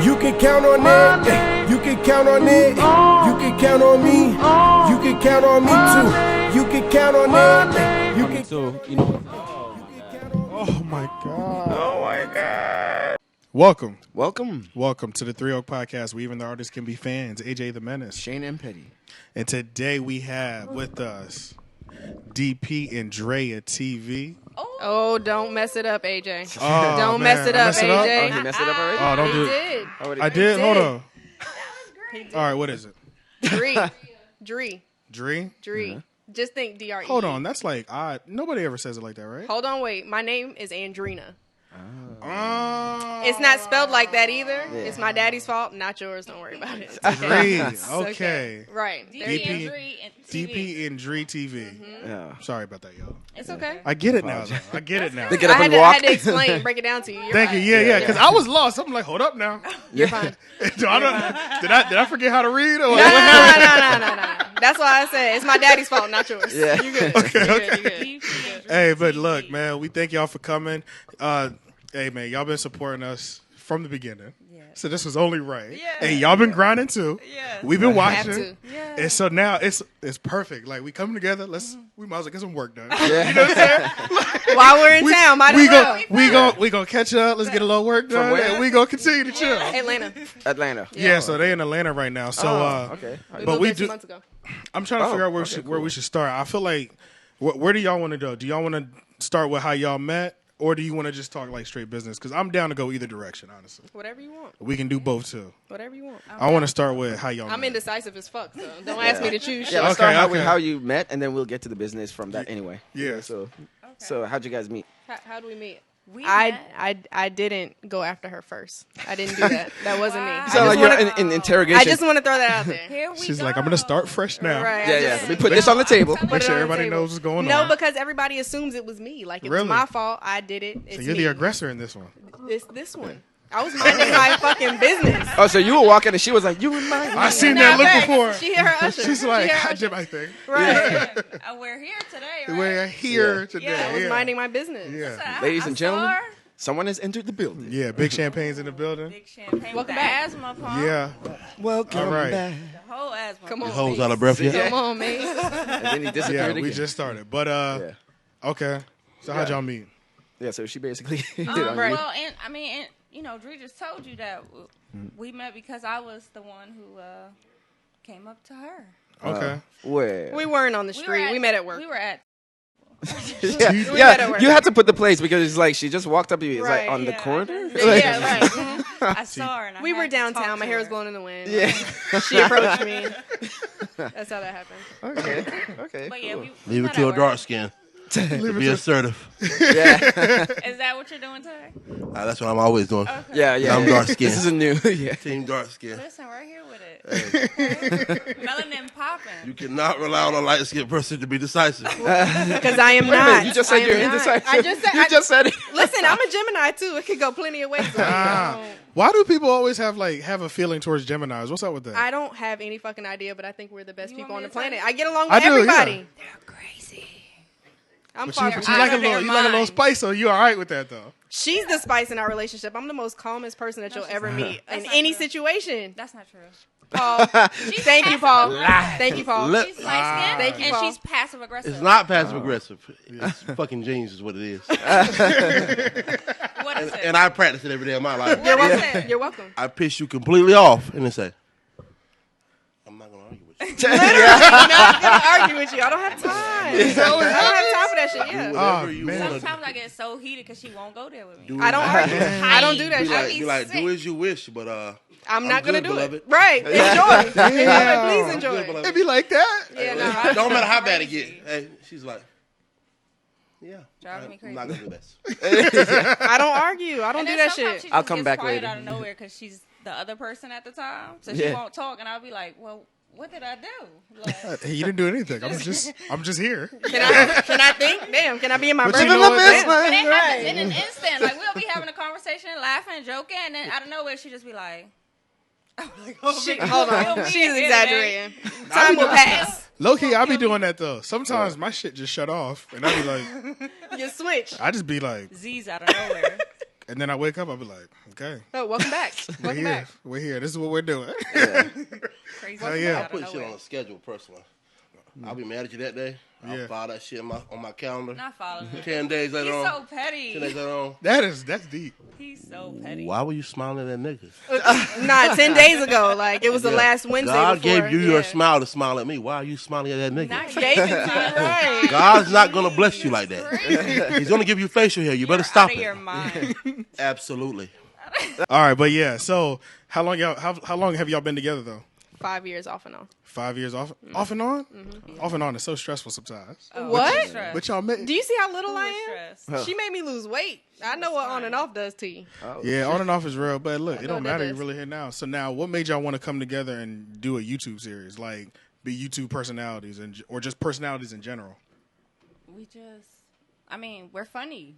You can count on it. You can count on it. You can count on me. You can count on me too. You can count on it. You can. So, you know. Oh my God. Oh my God. Welcome Welcome. to the Three Oak Podcast, where even the artists can be fans. AJ the Menace. Shane and Petty. And today we have with us DP and Drea TV. Oh, don't mess it up, AJ. Oh, Don't man. mess it I up, messed it up? AJ. Oh, he messed it up already? Oh, don't He do it. did. Already? I did? Hold did. on. All right, what is it? Dree. Dree? Just think DRE. Hold on, that's like odd. Nobody ever says it like that, right? Hold on, wait. My name is Andrina. Oh. It's not spelled like that either. It's my daddy's fault, not yours. Don't worry about it. Dree. It's Okay. Right. DP and Dree TV. Yeah. Sorry about that, y'all. It's okay. I get it now, though. I get it now. They get up and I walk. had to explain, break it down to you. You're Thank you. right. Yeah, because I was lost. I'm like, hold up now. You're fine. Did I forget how to read? Or No. That's why I said it's my daddy's fault, not yours. Yeah. You good. Okay. You good. Hey, but look, man, we thank y'all for coming. Hey, man, y'all been supporting us from the beginning. Yeah. So this was only right. Yeah. Hey, y'all been grinding too. Yes. We've been Have watching. to. Yeah. And so now it's perfect. Like we come together, we might as well get some work done. Yeah. You know what I'm saying? While we're in town, might as well. We gonna catch up. Let's get a little work done. where? And we gonna continue to chill. Atlanta. Yeah, so they in Atlanta right now. So Okay. but we moved there 2 do. months ago. I'm trying to figure out okay, where we should start. I feel like where do y'all want to go? Do y'all want to start with how y'all met, or do you want to just talk like straight business? Because I'm down to go either direction, honestly. Whatever you want. We can do both too. Whatever you want. I want to start with how y'all I'm met. indecisive as fuck, so don't ask me to choose shit. Yeah, let's Okay, start with okay. how you met, and then we'll get to the business from that anyway. Yeah. So how'd you guys meet? How do we meet? We I didn't go after her first. I didn't do that. That wasn't me. Wow. I So like just you're wanna- in interrogation. I just want to throw that out there. Here we She's go. like, I'm gonna start fresh now. Right. yeah. Let me put this on the table. Make Put it sure on the everybody table. knows what's going No, on. because everybody assumes it was me. Like it Really? was my fault. I did it. It's So you're me. the aggressor in this one. It's this one. I was minding my fucking business. Oh, so you were walking, and she was like, "You remind me." I seen Nah, that look facts. before. She hit her usher. She's She like, hit her I usher. did my thing. Right. We're here today, right? We're here today. Yeah, I was minding my business. Yeah. Ladies and gentlemen, saw her. someone has entered the building. Yeah, big champagnes in the building. Big champagne with Welcome the back. asthma pump. Yeah. Welcome All right. back. The whole asthma Come pump. on. Hoes out of breath yet? Come on, man. And then he disappeared Yeah, again. we just started. But Yeah. okay. So how'd y'all meet? Yeah, so she basically did on right. you. Well, and you know, Drea just told you that we met because I was the one who came up to her. Okay. Where? We weren't on the street. We met at work. We were at. yeah, met at work. you had to put the place because it's like she just walked up to you. It's Right, like on the yeah, I corner. just- Like- Yeah, right. Mhm. I saw her. And I We had were to downtown. talk My to hair was her. blowing in the wind. Yeah. She approached me. That's how that happened. Okay. But yeah, cool. we Leave it met to a at dark work. skin. Be assertive. Yeah. Is that what you're doing today? That's what I'm always doing. Yeah. I'm dark skinned. This is a new. Yeah. Team dark skin. Listen, right here with it. Melanin popping. You cannot rely on a light skinned person to be decisive. Because I am Wait a not. minute, you just said I am you're not. indecisive. I just said. You just said it. Listen, I'm a Gemini too. It could go plenty of ways. Why do people always have a feeling towards Geminis? What's up with that? I don't have any fucking idea, but I think we're the best You people want on me the to tell planet. you? I get along I with do, everybody. yeah. They're crazy. I'm But far you from like a out of little, their you like a little mind. spice, so you all right with that though. She's the spice in our relationship. I'm the most calmest person that you'll ever meet in not any true. situation. That's not true. Paul, thank you, Paul. Thank you, Paul. Let- She's light skinned Thank you, and Paul. she's passive aggressive. It's not passive aggressive. It's fucking genius is what it is. What is it? And I practice it every day of my life. You're What is welcome. it? You're welcome. I piss you completely off and then say, I'm not going to argue with you. I'm not gonna argue with you. I don't have time. I don't have time for that shit. Yeah. Whatever Oh, you man. want to Sometimes I get so heated because she won't go there with me. do. I don't argue. I don't do that Be shit. like, Be be like, sick. do as you wish, but I'm not gonna good, do beloved. it. Right. Enjoy. Enjoy. Please enjoy. good, beloved. It be like that. Yeah, no. Don't matter how bad it get. Hey, she's like, yeah, Driving me I'm not crazy. going to do this. I don't argue. I don't And do then that sometimes shit. she I'll just come gets back quiet later. out of nowhere because she's the other person at the time, so Yeah. she won't talk, and I'll be like, "Well, what did I do?" Like, Hey, you didn't do anything. I'm just here. Can I think? Damn. Can I be in my But brain? you know what, Damn. man? but it happens in an instant. Like we'll be having a conversation, laughing, joking, and then out of nowhere she just be like, Shit, hold on. We'll be She's in there exaggerating. Time will pass. Low key, I be doing that though. Sometimes my shit just shut off, and I be like, You switch. I just be like, Z's out of nowhere. And then I wake up, I'll be like, okay, Oh, welcome back. we're Welcome here. back. We're here. This is what we're doing. Crazy. Hell yeah. I put shit on a schedule personally. I'll be mad at you that day. I'll Yeah. file that shit on my calendar. Not following him. 10 days later He's on. so 10 days petty. later on. That's deep. He's so petty. Why were you smiling at that nigga? Nah, 10 days ago. Like, it was the Yeah. last Wednesday God before. gave you your smile to smile at me. Why are you smiling at that nigga? Not Gave it to you, right. God's not gonna bless you like that. He's gonna give you facial hair. You better stop Out of it. your mind. Absolutely. All right, but yeah. So how long have y'all been together though? 5 years off and on. 5 years off and on. Off and on is so stressful sometimes. What? Stress. But y'all met. Do you see how little I Who am? was stressed? She made me lose weight. I know what on and off does to you. Yeah, on and off is real, but look, it don't know matter. that You're is. really here now. So now, what made y'all want to come together and do a YouTube series, like be YouTube personalities or just personalities in general? We just, I mean, we're funny.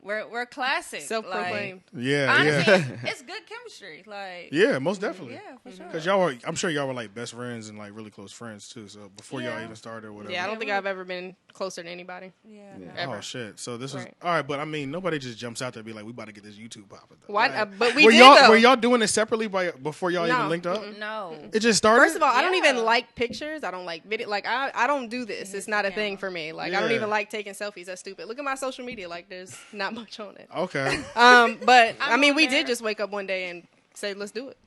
We're classic. Self-proclaimed. Yeah, Honestly, yeah, it's good chemistry. Like, yeah, most definitely. yeah, for sure. Because y'all were, I'm sure y'all were like best friends and like really close friends too. So before y'all Yeah. even started or whatever. Yeah, I don't think I've ever been closer to anybody. Yeah. Ever. Oh shit! So this is Right. all right, but I mean, nobody just jumps out there and be like, "We about to get this YouTube popping." though. Why? Like, But we were did y'all though. were y'all doing it separately before y'all No. even linked up? No. It just started. First of all, I don't even Yeah. like pictures. I don't like video. Like I don't do this. It's not a thing for me. Like I don't Yeah. even like taking selfies. That's stupid. Look at my social media. Like there's not much on it. Okay. But I I'm mean, on we there. did just wake up one day and say, "Let's do it."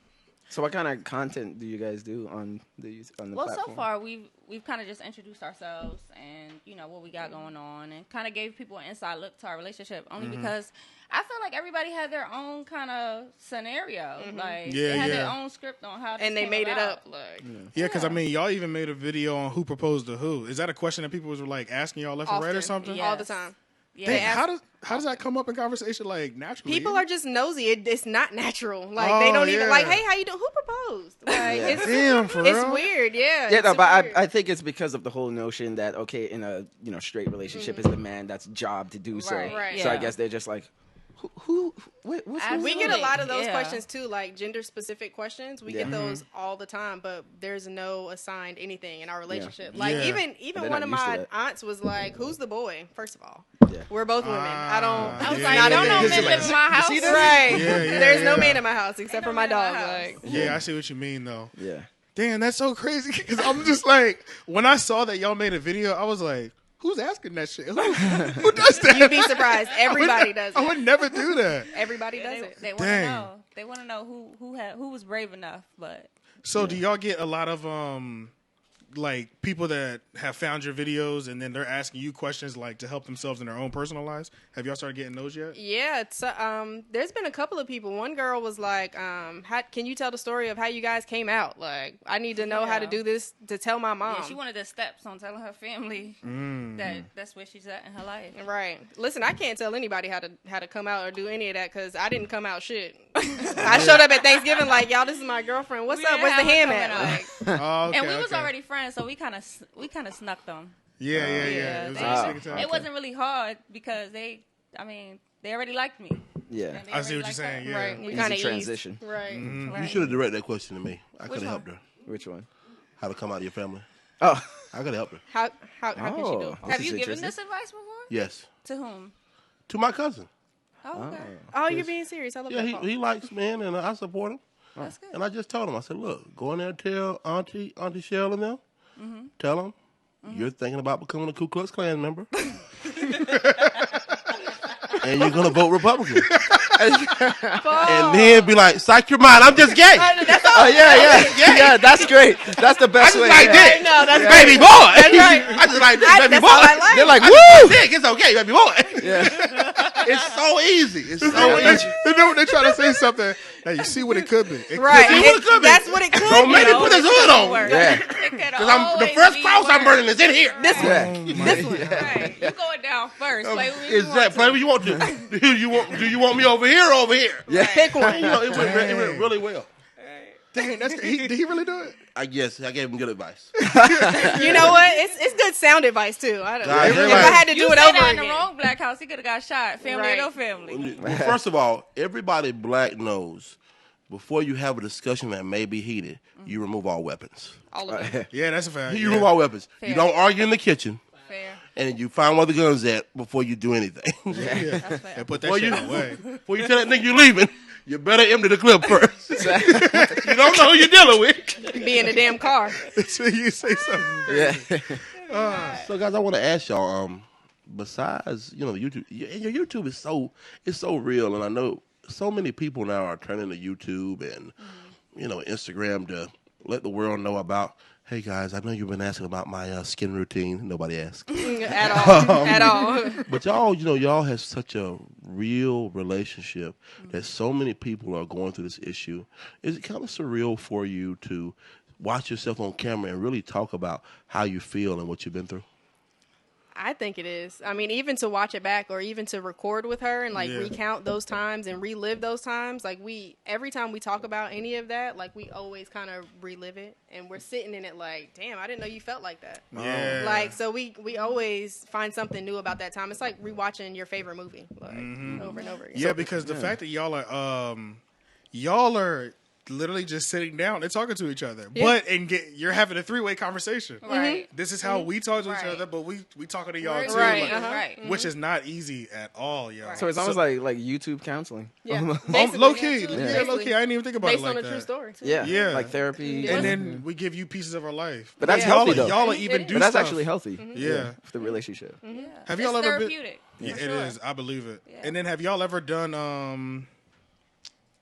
So what kind of content do you guys do on the Well, platform? so far we've kind of just introduced ourselves and what we got going on, and kind of gave people an inside look to our relationship. Only because I feel like everybody had their own kind of scenario. Like Yeah, they had yeah. their own script on how. This And they came made it about. up. Like Yeah, because I mean, y'all even made a video on who proposed to who. Is that a question that people was like asking y'all left or right or often. something? Yeah. all the time. Yeah. Dang, how does that come up in conversation like naturally? People are just nosy. It's not natural. Like Oh, they don't yeah. even like, "Hey, how you doing? Who proposed?" Like it's Damn, for it's real? weird. Yeah. Yeah, it's no, but weird. I think it's because of the whole notion that okay, in a straight relationship is the man that's job to do so. Right, right. So I yeah. guess they're just like, what's We get a lot of those Yeah. questions too, like gender specific questions. We get Yeah. those all the time, but there's no assigned anything in our relationship. Like Yeah. even they're one not of used to my that. aunts was like, "Who's the boy?" First of all, Yeah. we're both women. I don't. I was Yeah, like, yeah, don't yeah. know You men see live in my house. Right. Yeah, yeah, There's no yeah. man in my house except no for my man in dog. my Like, house. Yeah, I see what you mean though. Yeah. Damn, that's so crazy. Because I'm just like, when I saw that y'all made a video, I was like, who's asking that shit? Who does that? you'd be surprised. Everybody does I it. would never do that. Everybody does They, it. they want to Dang. know. They want to know who was brave enough. But So do y'all get a lot of like people that have found your videos and then they're asking you questions like to help themselves in their own personal lives? Have y'all started getting those yet? Yeah, it's there's been a couple of people. One girl was like, can you tell the story of how you guys came out? Like, I need to know how to Yeah. do this to tell my mom. yeah, she wanted the steps on telling her family that's where she's at in her life. Right. Listen, I can't tell anybody how to come out or do any of that because I didn't come out shit. I showed up at Thanksgiving like, y'all, this is my girlfriend. What's We up? didn't Where's the have her ham coming at? out. Like, Oh, okay, And we was okay. already friends, so we kind of snuck them. Yeah. It was they- a second time. It wasn't really hard because they already liked me. Yeah. And they I see already what you're liked saying. her. Yeah. right. We Easy kind of transition. Right. You should have directed that question to me. I could have helped her. Which one? How to come out of your family. Oh. I could have helped her. How can she do it? This Have is you given interesting. this advice before? Yes. To whom? To my cousin. Oh, okay. Oh, you're being serious. I love Yeah, that. he likes men and I support him. That's good. And I just told him, I said, look, go in there and tell Auntie Shell and them, tell them you're thinking about becoming a Ku Klux Klan member. And you're going to vote Republican. And then be like, psych your mind, I'm just gay. Oh yeah, that's great. That's the I best just way. like yeah. dick. No, that's Baby boy. right. I just like dick, baby That's boy. all I like. They're like, I woo! just like dick, it's okay, baby boy. Yeah. It's so easy. It's so They easy. know when they're trying to say something. Now you see what it could be. It Right. See what it could be. That's what it could Don't be. make me put this hood on. Yeah. Because I'm the first cross I'm burning is in here. This one. Yeah. This one. Right. You going down first. Play with me. Is that play what you want to? Do you want me over here or over here? Yeah. Pick one. You know, it went really well. Dang, did he really do it? I guess I gave him good advice. You know what? It's good sound advice too. I don't, God, if you're I right. had to You do it said over that in the again. wrong black house. He could have got shot. Family Right. or no family. Well, first of all, everybody black knows before you have a discussion that may be heated, you remove all weapons. All of it. Yeah, that's a fact. You Yeah. remove all weapons. You Fair. don't argue in the kitchen. Fair. and you find where the gun's at before you do anything. Yeah. That's fair. And put that Before shit you, away. before you tell that nigga you're leaving, you better empty the clip first. You don't know who you're dealing with. Be in the damn car. So you say something. Yeah. So, guys, I want to ask y'all. Besides, YouTube, your YouTube is so real, and I know so many people now are turning to YouTube and Instagram to let the world know about. Hey guys, I know you've been asking about my skin routine. Nobody asked At all. At all. but y'all have such a real relationship that so many people are going through this issue. Is it kind of surreal for you to watch yourself on camera and really talk about how you feel and what you've been through? I think it is. I mean, even to watch it back or even to record with her and Yeah. recount those times and relive those times, every time we talk about any of that, we always kind of relive it, and we're sitting in it like, damn, I didn't know you felt like that. Yeah. So we always find something new about that time. It's like rewatching your favorite movie over and over again. Yeah, because the fact that y'all are literally just sitting down and talking to each other, Yeah. you're having a 3-way conversation. Right. This is how we talk to each Right. other, but we talking to y'all too, Right, like, uh-huh. which is not easy at all, y'all. Right. So it's almost like YouTube counseling. Yeah. Low key, Yeah. yeah, low key. I didn't even think about Based it like on a that. true story. Yeah. Yeah. Like therapy. And then we give you pieces of our life. But that's Yeah. healthy though. Y'all even do But that's stuff. actually healthy. Yeah. For the relationship. Yeah. Have It's y'all ever been? therapeutic. Yeah, for it sure. is. I believe it. Yeah. And then have y'all ever done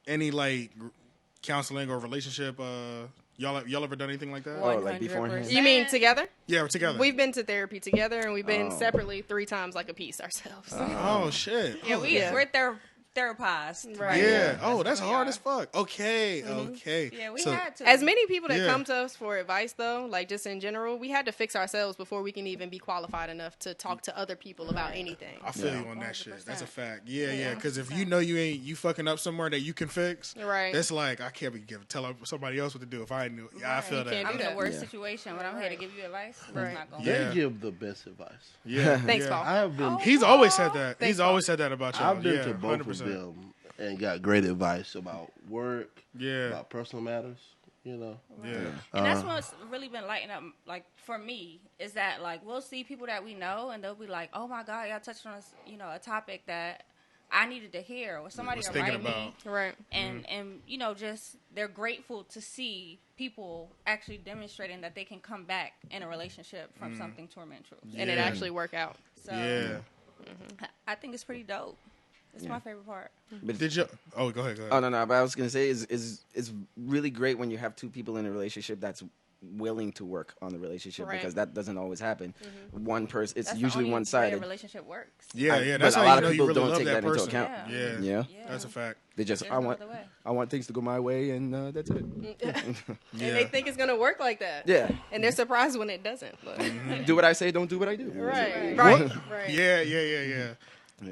any counseling or relationship? Y'all ever done anything like that? Oh, like beforehand. You mean together? Yeah, we're together. We've been to therapy together, and we've been separately 3 times like a piece ourselves. Oh shit. Yeah, Yeah. we're therapized. Right. Yeah. Oh, that's we hard are. as fuck. Okay. Okay. Yeah, we So- had to. As many people that Yeah. come to us for advice, though, just in general, we had to fix ourselves before we can even be qualified enough to talk to other people about anything. I feel you on that shit. 100%. That's a fact. Yeah. Because if you know you fucking up somewhere that you can fix, Right. that's like I can't be telling somebody else what to do if I knew. Yeah, I feel You that. can't I'm in do the that. worst Yeah. situation, but I'm here to give you advice. That's Right. not going Yeah. They give the best advice. Yeah. Thanks, yeah. Paul. I have been. He's always said that. Thanks, He's always said that about y'all. I've been yeah, to both of them and got great advice about work, Yeah. about personal matters. Yeah. And that's what's really been lighting up, for me, is that, we'll see people that we know, and they'll be like, oh, my God, y'all touched on, a topic that I needed to hear, or somebody Was will thinking write about. me. Right. And just they're grateful to see people actually demonstrating that they can come back in a relationship from something tormentuous. And it Yeah. actually work out. So Yeah. I think it's pretty dope. It's my favorite part. But Did you? Oh, go ahead. Oh no, but I was gonna say is really great when you have 2 people in a relationship that's willing to work on the relationship, Right. because that doesn't always happen. One person, it's That's usually the only way a one-sided. relationship works. Yeah, But that's a how lot you of know people you really don't love take that that into person. account. Yeah. Yeah. That's a fact. They just There's I no want other way. I want things to go my way, and that's it. And Yeah. they think it's going to work like that. Yeah. And they're surprised when it doesn't. But. Do what I say, don't do what I do. Right. What? Right. Yeah.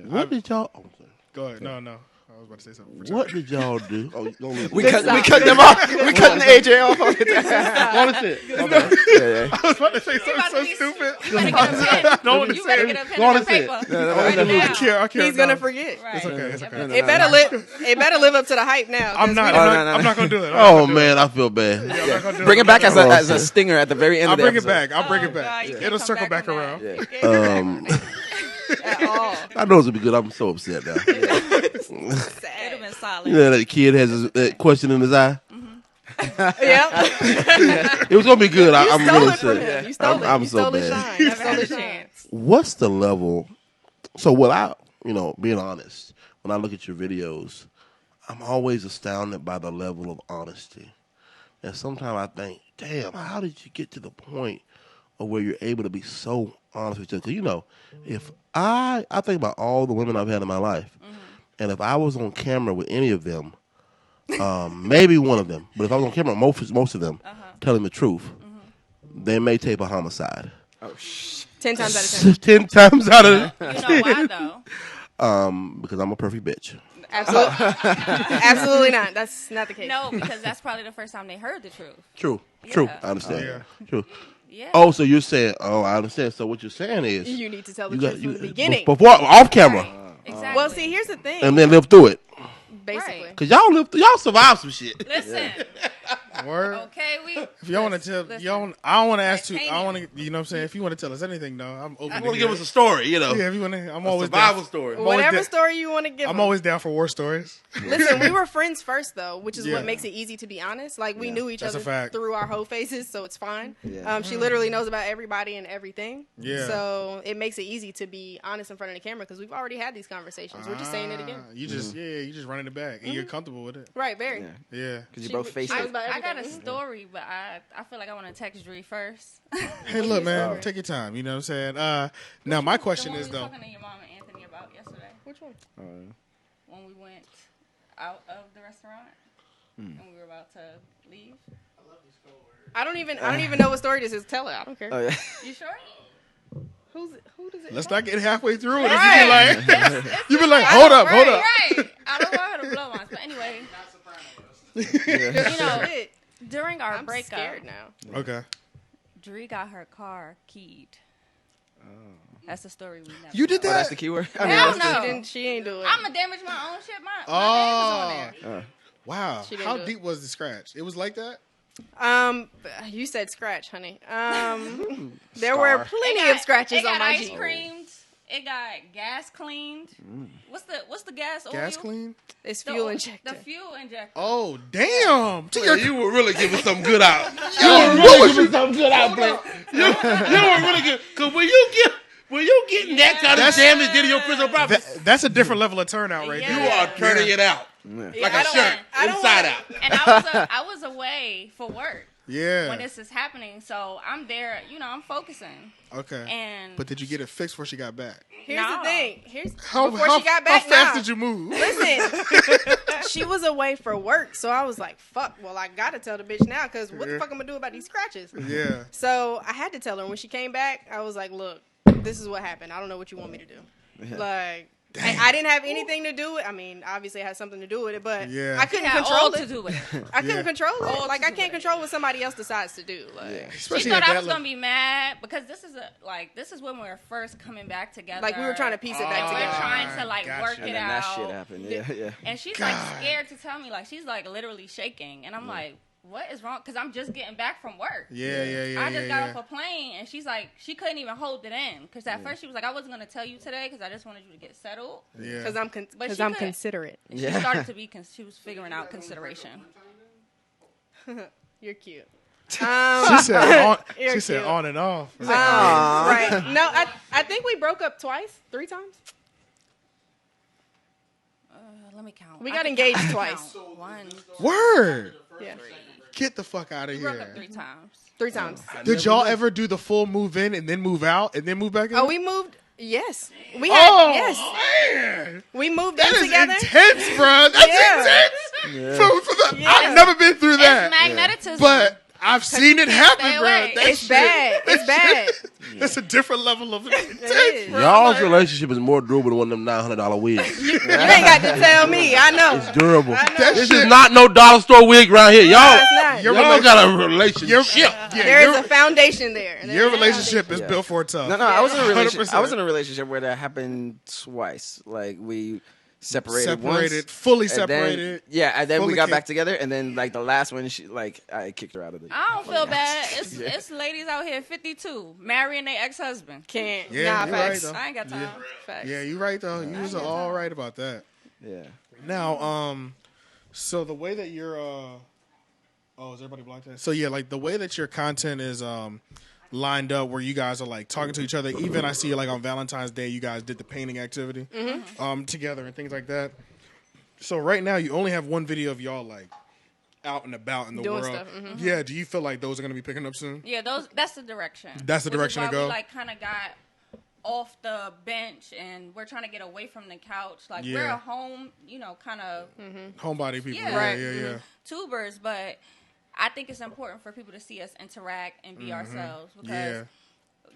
What did y'all? Oh, sorry. Go ahead. No. I was about to say something. What did y'all do? Oh, don't listen. We cut them off. We cutting AJ off. What is it? Yeah. I was about to say something so be- stupid. You better get a pen. No one You say better it. get a pen Go on and a and say it. paper. Write it I down. can't. He's going to forget. Right. It's okay. It's okay. It better live up to the hype now. 'cause I'm not. we don't- I'm not gonna do it. Oh man, I feel bad. I'm not gonna do Bring it back as Oh, a shit. stinger at the very end I'll of the bring it episode. back. I'll bring Oh, it back. God, you can't It'll come circle back from around. that. Yeah. At all. I know it's gonna be good. I'm so upset now. It'd have been solid. You know that kid has that question in his eye. Yep. It was gonna be good. I'm Stole really it from him. upset. You stole it. I'm You so stole his bad. shine. You Never stole had a his shine. chance. What's the level? So without being honest, when I look at your videos, I'm always astounded by the level of honesty. And sometimes I think, damn, how did you get to the point of where you're able to be so honest with each other? Because if I think about all the women I've had in my life, and if I was on camera with any of them, maybe one of them, but if I was on camera, most of them telling the truth, they may tape a homicide. Oh shit. 10 times out of 10. 10 times out of You know why, though? because I'm a perfect bitch. Absolutely. Absolutely not. That's not the case. No, because that's probably the first time they heard the truth. True. Yeah. I understand. Yeah. True. Yeah. Oh, so you're saying? Oh, I understand. So what you're saying is You need to tell the truth from the beginning. before off camera, Exactly. Well, see, here's the thing. and then live through it. Basically. Right. Cause y'all survived some shit. Listen, Word. Okay, If y'all want to tell, y'all, I don't want to ask too. I want to, you know what I'm saying. If you want to tell us anything, though, I'm open. You to want to hear give us it. a story, you know? Yeah, if you want to, I'm A always survival down. story. I'm always Whatever down- story you want to give. I'm 'em. always down for war stories. Listen, we were friends first, though, which is Yeah. what makes it easy to be honest. Like, we Yeah. knew each That's a other fact. through our whole faces, so it's fine. Yeah. She literally knows about everybody and everything. Yeah. So it makes it easy to be honest in front of the camera because we've already had these conversations. We're just saying it again. You just, you just running it back, and you're comfortable with it. Right, very. Yeah. Yeah. Because you She- both she faced knows it. about I got a everything. story, but I feel like I want to text Drea first. Hey, look, man, take your time. You know what I'm saying? Now, my question is, the though. one we were talking to your mom and Anthony about yesterday Which one? when we went out of the restaurant and we were about to leave. I don't even know what story this is. Tell her. I don't care. Oh, yeah. You sure? Who does it? Let's not get halfway through it. Right. You be like, hold up. Right. I don't want her to blow on. But anyway, Yeah. you know, Shit. during our I'm breakup, scared now. Okay. Drea got her car keyed. That's the story we never. You did Oh, that? that's the keyword? I mean, Hell that's no. She ain't do it. I'm gonna damage my own shit. My name was on there. Wow. She didn't How do it. deep was the scratch? It was like that? You said scratch, honey. There Scar. were It plenty got- of scratches it got on my ice Jeep. creamed. It got gas cleaned. What's the gas oil? Gas clean? It's The fuel oil- injector. The fuel injector. Oh, damn. Yeah, you were really giving something good out. You were really giving something good out, bro. You were really good. Because when you getting that kind of damage to your personal property, That's a different level of turnout right Yeah. you there. are turning it out. Like I a don't shirt, I don't inside wanna- out. And I was away for work Yeah. when this is happening, so I'm there. You know, I'm focusing. Okay. And But did you get it fixed before she got back? Here's No. the thing. Before how, she got back, how fast nah. did you move? Listen, she was away for work, so I was like, "Fuck." Well, I gotta tell the bitch now, because what the fuck I'm gonna do about these scratches? Yeah. So I had to tell her. When she came back, I was like, "Look, this is what happened. I don't know what you want me to do." Like, I didn't have anything to do with. I mean, obviously, it had something to do with it, but Yeah. I couldn't yeah, control all to it. do with it. I couldn't Yeah. control it. All Like, to I do can't with it. control what somebody else decides to do. Like, She Especially thought at I that was gonna level. be mad because this is when we were first coming back together. we were trying to piece it back and we're together. trying to like Gotcha. work And it then out. that shit happened. Yeah, yeah. And she's God. like scared to tell me. Like she's like literally shaking, and I'm like, "What is wrong?" Because I'm just getting back from work. Yeah. I just got off a plane, and she's like, she couldn't even hold it in because at first she was like, "I wasn't gonna tell you today because I just wanted you to get settled." Yeah. because I'm But because she I'm couldn't. considerate. And she started to be. She was figuring out consideration. You're cute. She said on, You're she said cute. on and off. Right. No, I think we broke up twice, 3 times. Let me count. We I got can engaged count. twice. 1, Word. Yeah, Get the fuck out of we broke up here. 3 times. 3 times. Did y'all ever do the full move in and then move out and then move back in? Oh, we moved. Yes, we had. Yes, man. we moved That in is together. intense, bro. That's Yeah. intense. I've never been through that. It's magnetism. But I've seen it happen, stay bro. away. That It's shit- bad. It's bad. That's a different level of intense. It is. Y'all's relationship is more durable than one of them $900 wigs. You ain't got to tell me. I know. Durable. I know. That This shit- is not no dollar store wig right here. Y'all, It's not. Your y'all relationship- got a relationship. yeah, There is your, a foundation there. your relationship is Yeah. built for tough. No, I was in a relationship. 100%. I was in a relationship where that happened twice. Like we separated once, fully and separated. then, and then we fully got kicked. back together, and then like the last one, I kicked her out of the. I don't feel bad. It's ladies out here 52 marrying their ex-husband. Can't. Yeah, nah, you're right, facts. though. I ain't got time. Facts. Yeah, you're right though. You was all right about that. Yeah. Now, so the way that you're, is everybody blocked that? So yeah, like the way that your content is lined up, where you guys are like talking to each other. Even I see like on Valentine's Day, you guys did the painting activity together and things like that. So right now, you only have one video of y'all like out and about in the Doing world. stuff, Yeah. Do you feel like those are gonna be picking up soon? Yeah, that's the direction. That's the Which is direction to why go? We like kind of got off the bench and we're trying to get away from the couch. Like we're Yeah. a home, kind of Homebody people. Yeah. Yeah, Right. yeah. tubers, but I think it's important for people to see us interact and be ourselves because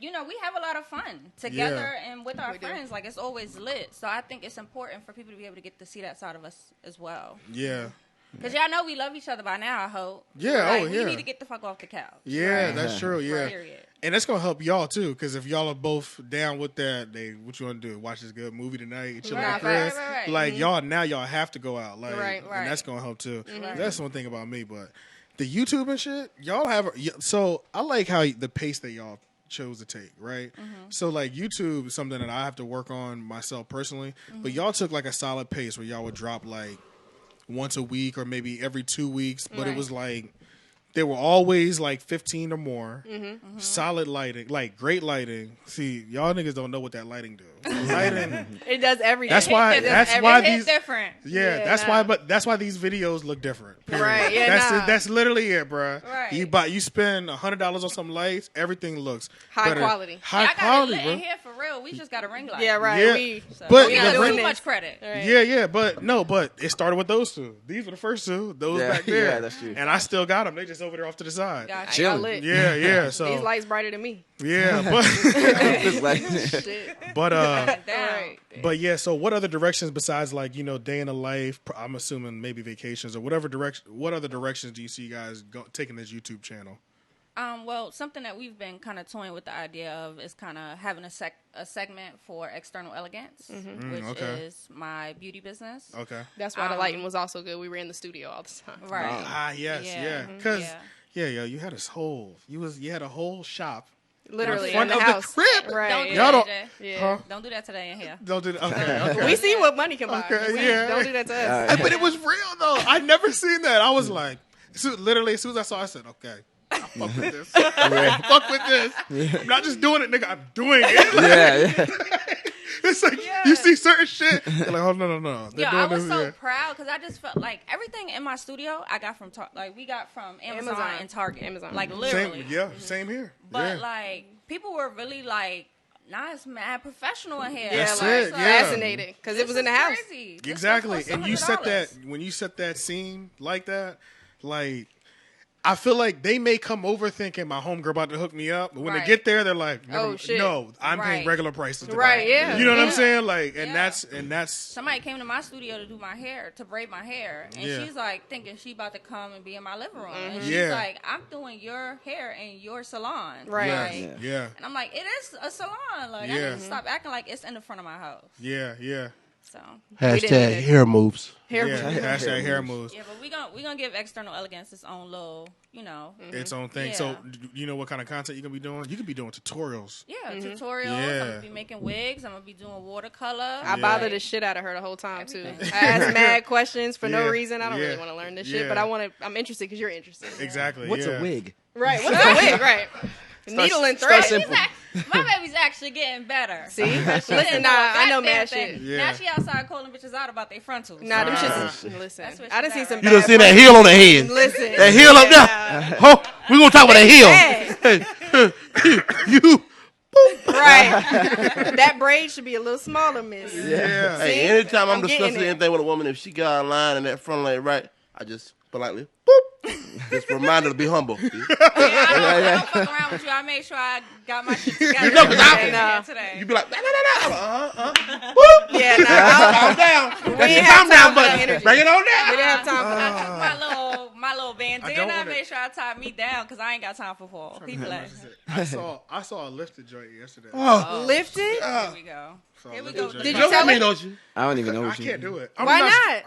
Yeah. we have a lot of fun together and with our We do. friends. Like it's always lit. So I think it's important for people to be able to get to see that side of us as well. Yeah. Because y'all know we love each other by now, I hope. Yeah, Like, oh, yeah. We need to get the fuck off the couch. Yeah, that's true. Yeah. Period. And that's gonna help y'all too, because if y'all are both down with that, what you want to do? Watch this good movie tonight, chill Right, with Chris. right. like y'all have to go out, like, Right, and that's gonna help too. That's one thing about me, but the YouTube and shit, y'all have. So I like how the pace that y'all chose to take, right? So like YouTube is something that I have to work on myself personally, but y'all took like a solid pace where y'all would drop like once a week or maybe every 2 weeks, but it was like they were always like 15 or more, solid lighting, like great lighting. See, y'all niggas don't know what that lighting do. Lighting, It does everything. that's why. That's why these. different. Yeah, that's why. But that's why these videos look different. Period. Right, yeah, That's literally it, bruh. Right. You spend $100 on some lights, everything looks High better. quality. High I got it quality, lit bro. in here for real. We just got a ring light. Yeah, right. Yeah. So But we the not doing ring- too much credit. Right. Yeah, but it started with those two. These were the first two. Those Yeah, back there. yeah, that's true. And I still got them. They just over there off to the side. Got Chilling. y'all lit. Yeah. So These lights brighter than me. yeah, but It's like- Shit. but Down. Right. but yeah. So what other directions besides like day in the life? I'm assuming maybe vacations or whatever direction. What other directions do you see you guys taking this YouTube channel? Well, something that we've been kind of toying with the idea of is kind of having a segment for External Elegance, which okay. is my beauty business. Okay. That's why the lighting was also good. We were in the studio all the time. Right. Yes, Yeah. yeah. Mhm. Because Yeah. you had this whole you had a whole shop. Literally front in the of the house. crib. Right. Don't do Y'all that, don't- AJ. Yeah. Huh? Don't do that today in here. Don't do that. Okay. We see what money can buy. Okay, We- yeah. Don't do that to us. But it was real though. I never seen that. I was like, literally as soon as I saw it, I said, okay. I fuck with this. I fuck with this. I'm not just doing it, nigga. I'm doing it. yeah. It's like you see certain shit. You're like, oh no. They're Yeah, doing I was this. so Yeah. proud because I just felt like everything in my studio I got from we got from Amazon and Target. Amazon. Like literally. Same here. But yeah. like people were really like, nah, it's mad professional in here. Yeah, That's like, it, yeah. fascinated because it was in the house. Crazy. This Exactly. stuff cost And you set that $100. when you set that scene like that, like I feel like they may come over thinking my homegirl about to hook me up, but when they Right. get there, they're like, Oh, shit. no, I'm paying Right. regular prices. Today. Right, yeah. You know what I'm Yeah. saying? Like, and Yeah. that's Somebody came to my studio to do my hair, to braid my hair, and Yeah. she's like thinking she about to come and be in my living room, and she's Yeah. like, "I'm doing your hair in your salon." Right. yeah, Like, yeah, and I'm like, "It is a salon. Like, I Yeah. need to stop acting like it's in the front of my house." yeah. So Hashtag hair moves. Hair Yeah, hashtag hair moves. yeah, but we gonna give External Elegance its own little, Its own thing. Yeah. So, you know what kind of content you gonna be doing? You could be doing tutorials. tutorials. Yeah. I'm gonna be making wigs. I'm gonna be doing watercolor. I bothered the shit out of her the whole time too. Everything. I asked mad questions for Yeah. no reason. I don't Yeah. really want to learn this Yeah. shit, but I'm interested because you're interested. Exactly. What's yeah. a wig? Right? What's a wig? Right? Needle and start thread. simple. My baby's actually getting better. See? Listen, nah, I know mad shit. Yeah. Now she outside calling bitches out about their frontals. Nah, them Ah. shits. Listen, That's what I done she seen got some. right You done bad seen that fronts. heel on the head. Listen, That heel up there. Oh, we gonna talk about that heel. You. right? That braid should be a little smaller, miss. Yeah. Hey, anytime I'm I'm getting discussing it. anything with a woman, if she got a line and that front leg right, I just politely, boop. Just a reminder to be humble. I don't fuck around with you. I made sure I got my shit together. know, 'cause I- Yeah, today. You be like, nah. Yeah, nah, Calm down. we That's didn't your have calm time down for that button. energy. Bring it on We down. didn't have time for I that. took my little I bandana. don't I wanna- made sure I tied me down because I ain't got time for Paul. He play. I saw a lifted joint yesterday. Lifted? Here we go. Saw a Here we lifted go. joint. Did You you know tell what I mean, her? don't you? I don't even know I what you can't do it. Why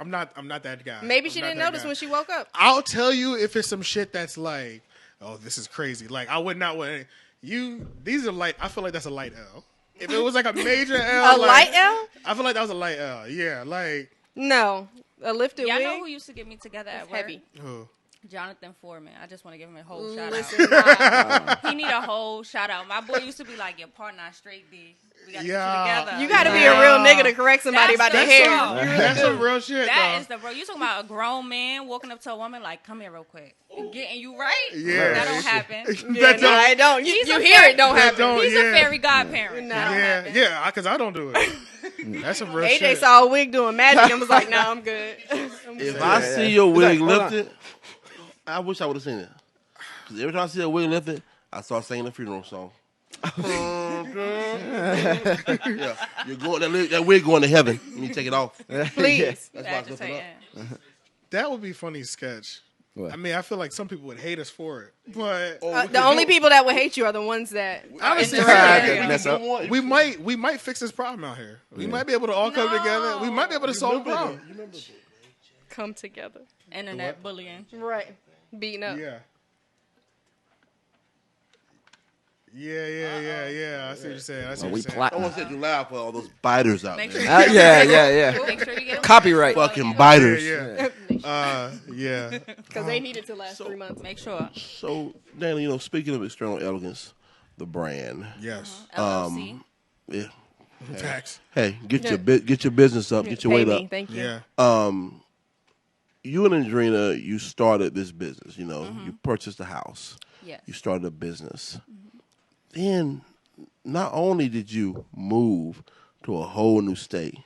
not? I'm not that guy. Maybe she I'm not didn't that notice guy. when she woke up. I'll tell you if it's some shit that's like, oh, this is crazy. Like I would not want you. These are light. I feel like that's a light L. If it was like a major L, A like, light L? I feel like that was a light L. Yeah, like No, a lifted Y'all wig. know who used to get me together at work? Heavy. oh, Jonathan Foreman. I just want to give him a whole shout Listen, out. He need a whole shout out. My boy used to be like, your partner straight D. We got to Yeah. get you together. you got to be a real nigga to correct somebody That's about their the hair. song. that's some real shit. That though. is the bro. You talking about a grown man walking up to a woman like, "Come here, real quick," and getting you right? Yeah. that don't happen. Yeah, That no, don't- I don't. You He's a hear fairy- it, don't that happen. don't- He's yeah. a fairy godparent. Nah. That don't Yeah, happen. yeah, because I don't do it. That's some real AJ shit. saw a wig doing magic and was like, "Nah, I'm good." If I see your wig Hold on. lifted, I wish I would have seen it. Because every time I see a wig lifted, I start singing a funeral song. Yeah, you're going. That wig going to heaven. Let me take it off. Please. That's why I lift it up. Agitating. That would be funny sketch. What? I mean, I feel like some people would hate us for it, but The only people that would hate you are the ones that honestly, in the I area. could mess up. we might fix this problem out here. We might be able to all come together. We might be able to solve the problem. come together. Internet bullying. Right. beating up. Yeah. Yeah. I see what you're saying. I see what We you're saying. plot. I want to say you loud for all those biters out Make there. sure you Yeah. Make sure you get Copyright. Fucking biters. Yeah. Because they need it to last 3 months. Make sure. So, Danny, speaking of external elegance, the brand. Yes. LLC. Yeah. Facts. Hey, get your business up, get your Pay weight me. up. Thank you. Yeah. You and Adrena, you started this business. You purchased a house. Yes. You started a business. Then, not only did you move to a whole new state,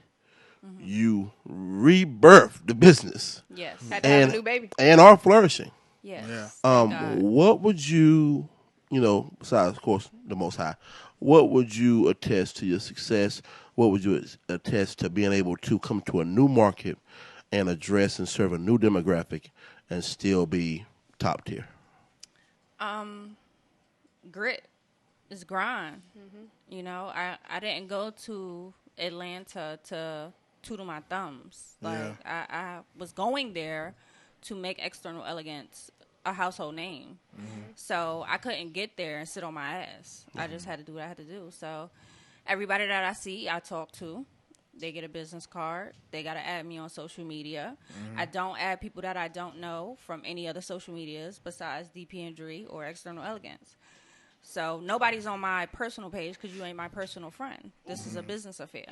you rebirthed the business Yes. Had to have a new baby. and are flourishing. Yes. Yeah. Thank God. What would you, besides of course the Most High, what would you attest to your success? What would you attest to being able to come to a new market and address and serve a new demographic and still be top tier? Grit is grind. I didn't go to Atlanta to twiddle my thumbs. Like I was going there to make External Elegance a household name. So I couldn't get there and sit on my ass. I just had to do what I had to do. So everybody that I see, I talk to. They get a business card. They got to add me on social media. I don't add people that I don't know from any other social medias besides DP and Drea or External Elegance. So nobody's on my personal page because you ain't my personal friend. This is a business affair.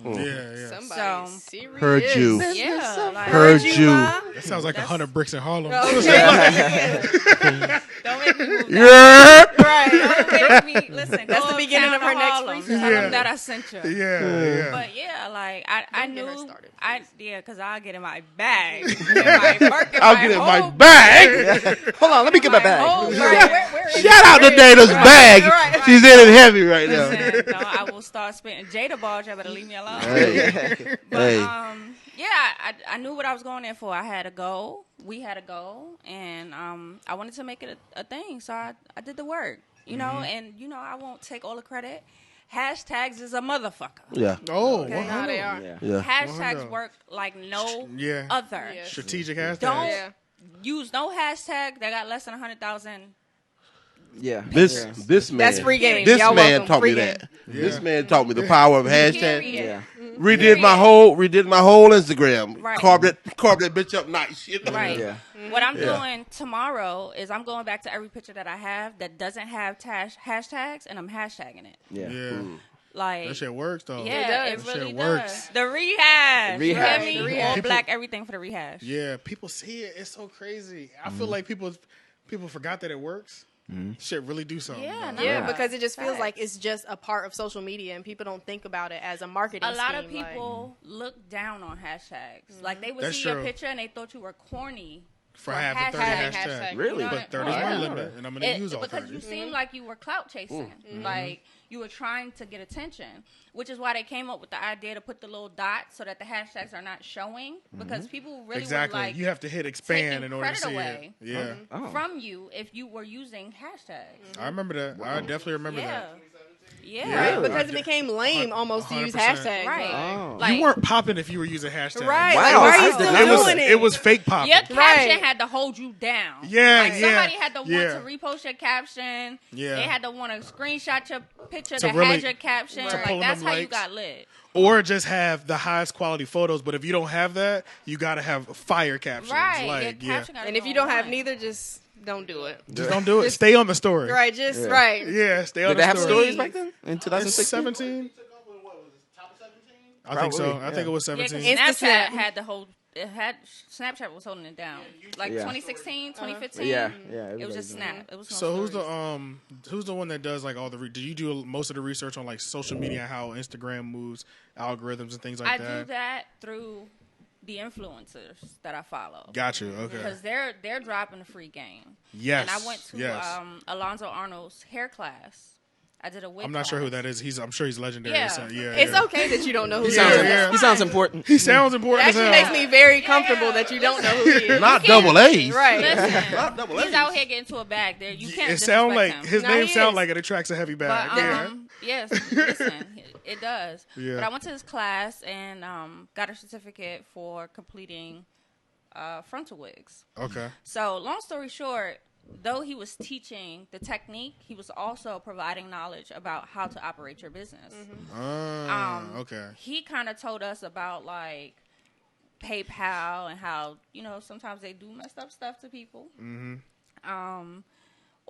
Yeah. Somebody So- serious. Heard you. Yeah. Like, Heard you. Ma? That sounds like 100 bricks in Harlem. don't make me move Yeah. Right. Don't make me listen. That's go the beginning of her uptown to next Harlem. freestyle. Tell them that I sent you. Yeah. But yeah, like I Don't get her knew started. because I'll get in my bag. I'll get in my bag. Hold on, let me get my bag. Where is Shout out to Dana's bag. Right. She's in it heavy right now. Listen, no, I will start spitting Jada balls. You better leave me alone. Hey. But Hey. I knew what I was going there for. I had a goal. We had a goal, and I wanted to make it a thing. So I did the work, and I won't take all the credit. Hashtags is a motherfucker. Yeah. Oh, Okay. Nah, they are. Yeah. Hashtags 100. work like no Yeah. other. Yeah. Strategic hashtag. Don't Yeah. use no hashtag that got less than 100,000. Yeah. This man. That's free game. This Y'all man welcome. taught me Free that. game. This man taught me the power of hashtag. Period. Yeah. Redid my whole Instagram. Right. Carved that bitch up nice. Right. Yeah. What I'm doing tomorrow is I'm going back to every picture that I have that doesn't have hashtags, and I'm hashtagging it. Yeah. Yeah. Like, That shit works though. yeah, It it does. That really shit does. works. The rehash. Rehash. You hear me? The rehash. All People- black, everything for the rehash. Yeah, people see it. It's so crazy. I feel like people forgot that it works. Shit really do something. Yeah, though. no. Yeah, because it just feels Facts. like it's just a part of social media, and people don't think about it as a marketing A lot scheme. of people look down on hashtags. Like, they would That's see true. your picture and they thought you were corny For having 30 hashtagging. hashtags. Really? You know But 30 is what my I mean? limit, and I'm going to use all because 30. you seem like you were clout chasing. Like, you were trying to get attention, which is why they came up with the idea to put the little dots so that the hashtags are not showing, because people really Exactly. were like You have to hit expand taking in order to credit see away. it. Yeah. Oh. from you if you were using hashtags. I remember that. I definitely remember Yeah. that. Yeah. Really? because it became lame almost to use 100%. hashtags. Right. Oh. Like, You weren't popping if you were using hashtags. Right. Wow, Like, why are I you did still not know doing that. it? It was fake popping. your caption Right. had to hold you down. Yeah, Like, yeah. somebody had to want yeah. to repost your caption. Yeah. They had to want to screenshot your picture To that really- had your caption. to pull Like, that's them how you likes. got lit. Or just have the highest quality photos, but if you don't have that, you got to have fire captions. Right. Your Like, yeah. caption gotta And if go you don't have online. neither, just don't do it. Just don't do it. Stay on the story. Right, just Yeah. right. Yeah, stay on Did the they have story. stories back then in It's 2016? 17? I think so. Probably, I think it was Yeah, 'cause 17. Insta Snapchat Snap. had the whole. It had Snapchat was holding it down. Like Yeah. 2016, 2015. Yeah. It was everybody's just doing Snap. It was no So who's stories. who's the one that does like all the? Did you do most of the research on like social media, how Instagram moves, algorithms, and things like I that? do that through the influencers that I follow. Got you. Okay. Because they're dropping a free game. Yes. And I went to yes. Alonzo Arnold's hair class. I did a wig I'm not sure who class. that is. I'm sure he's legendary. Yeah. So, yeah. It's yeah. okay that you don't know who He he sounds- is. yeah. He sounds important. He sounds It important as actually hell. makes me very comfortable that you don't know who he is. Not double A's. Right. Listen, Not double he's A's. out here getting to a bag. There, you can't. It sounds like disrespect him. his No, name he sounds is. like it attracts a heavy bag. But yeah. yes, listen, it does. Yeah. But I went to this class and got a certificate for completing frontal wigs. Okay. So, long story short, though he was teaching the technique, he was also providing knowledge about how to operate your business. Okay. He kind of told us about like PayPal and how, you know, sometimes they do messed up stuff to people.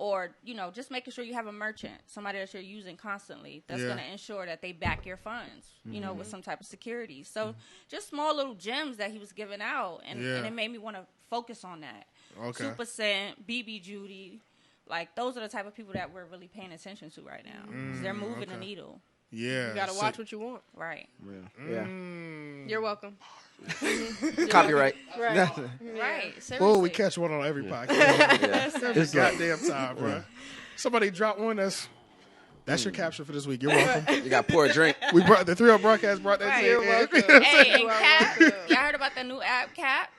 Or, you know, just making sure you have a merchant, somebody that you're using constantly, that's going to ensure that they back your funds, you know, with some type of security. So just small little gems that he was giving out, and it made me want to focus on that. Okay. Super Scent, BB Judy, like those are the type of people that we're really paying attention to right now. 'Cause they're moving the needle. Yeah. You gotta watch what you want. Right. Yeah. You're welcome. Copyright. Right. Right. Seriously. Oh, we catch one on every podcast. Every goddamn time, bro. Somebody drop one that's your caption for this week. You're welcome. You got to pour a drink. We brought the 3 broadcast brought that Right. to You're you. welcome. Hey, You and are Cap, welcome. y'all heard about the new app, Cap?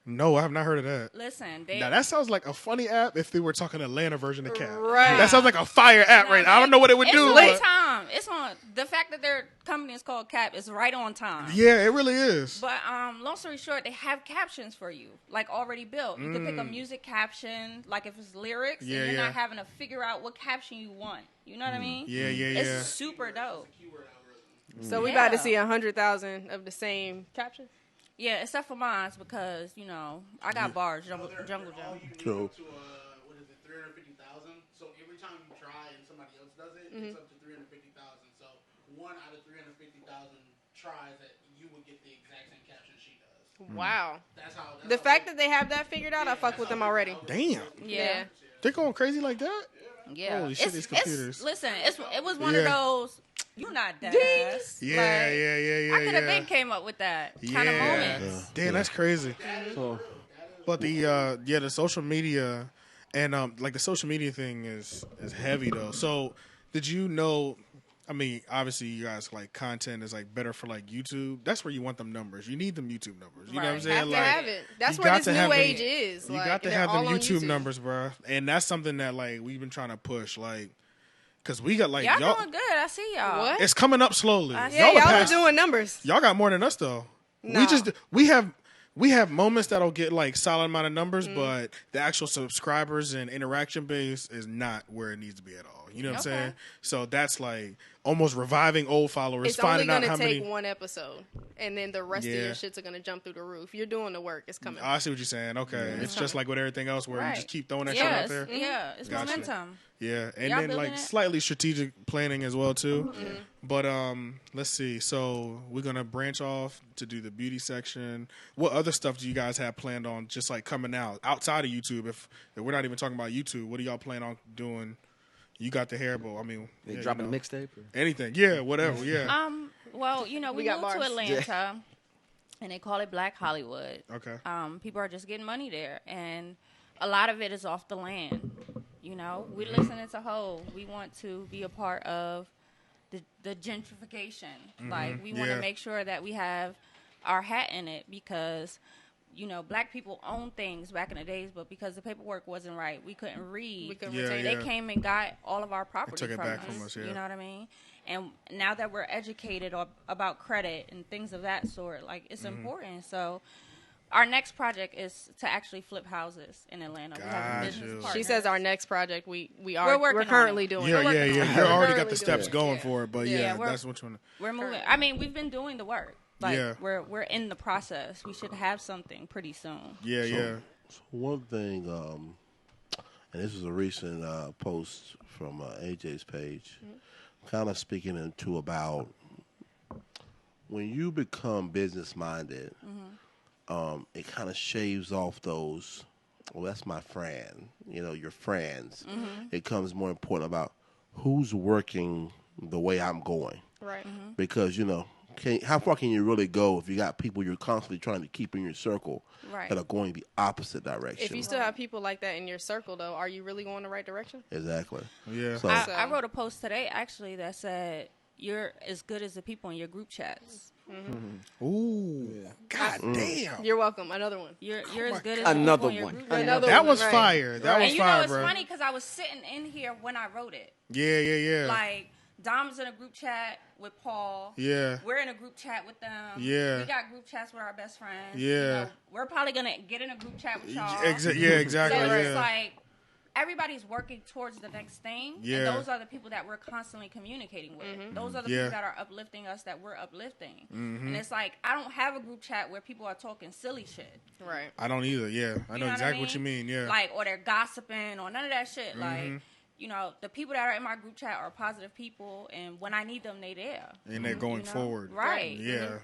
No, I have not heard of that. Listen, they Now that sounds like a funny app if they were talking Atlanta version of Cap. Right. That sounds like a fire app right now. I don't know what it would it's do. on but- time. It's on. The fact that their company is called Cap is right on time. Yeah, it really is. But long story short, they have captions for you, like already built. You can pick a music caption, like if it's lyrics, Yeah, and you're yeah. not having to figure out what caption you want. You know what I mean? Yeah. It's super dope. So we about to see 100,000 of the same caption. Yeah, except for mine because you know I got bars, jungle So- jam. To what is it, 350,000? So every time you try and somebody else does it, it's up to 350,000. So 1 out of 350,000 tries that you would get the exact same caption she does. Wow. That's how. The fact that they have that figured out, I fuck with them already. Damn. Yeah, They're going crazy like that? yeah. Holy shit, these computers. Listen, it was one Yeah. of those. You not dead ass. Yeah, Like, yeah. I could have been came up with that kind of moments. Damn, that's crazy. So, But the social media and like the social media thing is heavy though. So did you know? I mean, obviously, you guys like content is like better for like YouTube. That's where you want them numbers. You need them YouTube numbers. You know what I'm Right. saying? Have to like, have it. That's you where got this to new have them- age is. You Like, got to they're have them all on YouTube numbers, bro. And that's something that like we've been trying to push, like, cause we got like Y'all y'all. doing good. I see y'all. What? It's coming up slowly. I see. Yeah, Y'all y'all are past- doing numbers. Y'all got more than us though. Nah. We have moments that'll get like solid amount of numbers, Mm-hmm. but the actual subscribers and interaction base is not where it needs to be at all. You know what I'm Okay. saying? So that's like almost reviving old followers, It's only finding out gonna how take many. one episode, and then the rest of Yeah. your shits are gonna jump through the roof. You're doing the work. It's coming. Oh, I see what you're saying. Okay, it's just like with everything else where you Right. just keep throwing that shit out Yes. there. Yeah, it's Gotcha. momentum. Yeah, and Y'all then building like it? slightly strategic planning as well too. Mm-hmm. But let's see. So we're gonna branch off to do the beauty section. What other stuff do you guys have planned on just like coming out outside of YouTube? If we're not even talking about YouTube, what do y'all plan on doing? You got the hair, but I mean, They yeah, dropping you know, a mixtape? Or? anything. Yeah, whatever. Yeah. Well, you know, we got moved to bars. Atlanta, and they call it Black Hollywood. Okay. People are just getting money there, and a lot of it is off the land. You know, we're listening to Ho. We want to be a part of the gentrification. Like, we want Yeah. to make sure that we have our hat in it because, you know, black people own things back in the days, but because the paperwork wasn't right, we couldn't read. We can Yeah, retain They yeah. came and got all of our property took it from back us. from us, yeah. You know what I mean? And now that we're educated about credit and things of that sort, like, it's Mm-hmm. important. So our next project is to actually flip houses in Atlanta. We have a Got business you. partner. She says our next project we're We're working on currently it. doing. Yeah, it. yeah, yeah. on You it. already got Currently the steps doing going for it, but Yeah, yeah, we're- that's what you. We're moving. I mean, we've been doing the work. Like, Yeah. we're in the process. We should have something pretty soon. Yeah, yeah. so one thing, and this is a recent post from AJ's page, kind of speaking into about when you become business minded, it kind of shaves off those. Well, that's my friend. You know, your friends. It comes more important about who's working the way I'm going, Right. because you know. How far can you really go if you got people you're constantly trying to keep in your circle Right. that are going the opposite direction? If you still have people like that in your circle, though, are you really going the right direction? Exactly. Yeah. So, I wrote a post today, actually, that said, you're as good as the people in your group chats. Ooh. God damn. You're welcome. Another one. You're as good as the Another people in your one. group chats. Another That one, was right. fire. That Right. was And you know, fire, it's bro. funny because I was sitting in here when I wrote it. Yeah, yeah, yeah. Like, Dom is in a group chat with Paul. Yeah. We're in a group chat with them. Yeah. We got group chats with our best friends. Yeah. You know, we're probably going to get in a group chat with y'all. Yeah, exactly. So Yeah. it's like everybody's working towards the next thing. Yeah. And those are the people that we're constantly communicating with. Those are the people that are uplifting us that we're uplifting. And it's like, I don't have a group chat where people are talking silly shit. Right. I don't either. Yeah. I know exactly what you mean. Yeah. Like, or they're gossiping or none of that shit. Like, you know, the people that are in my group chat are positive people, and when I need them, they there. And they're going forward. Right. Yeah.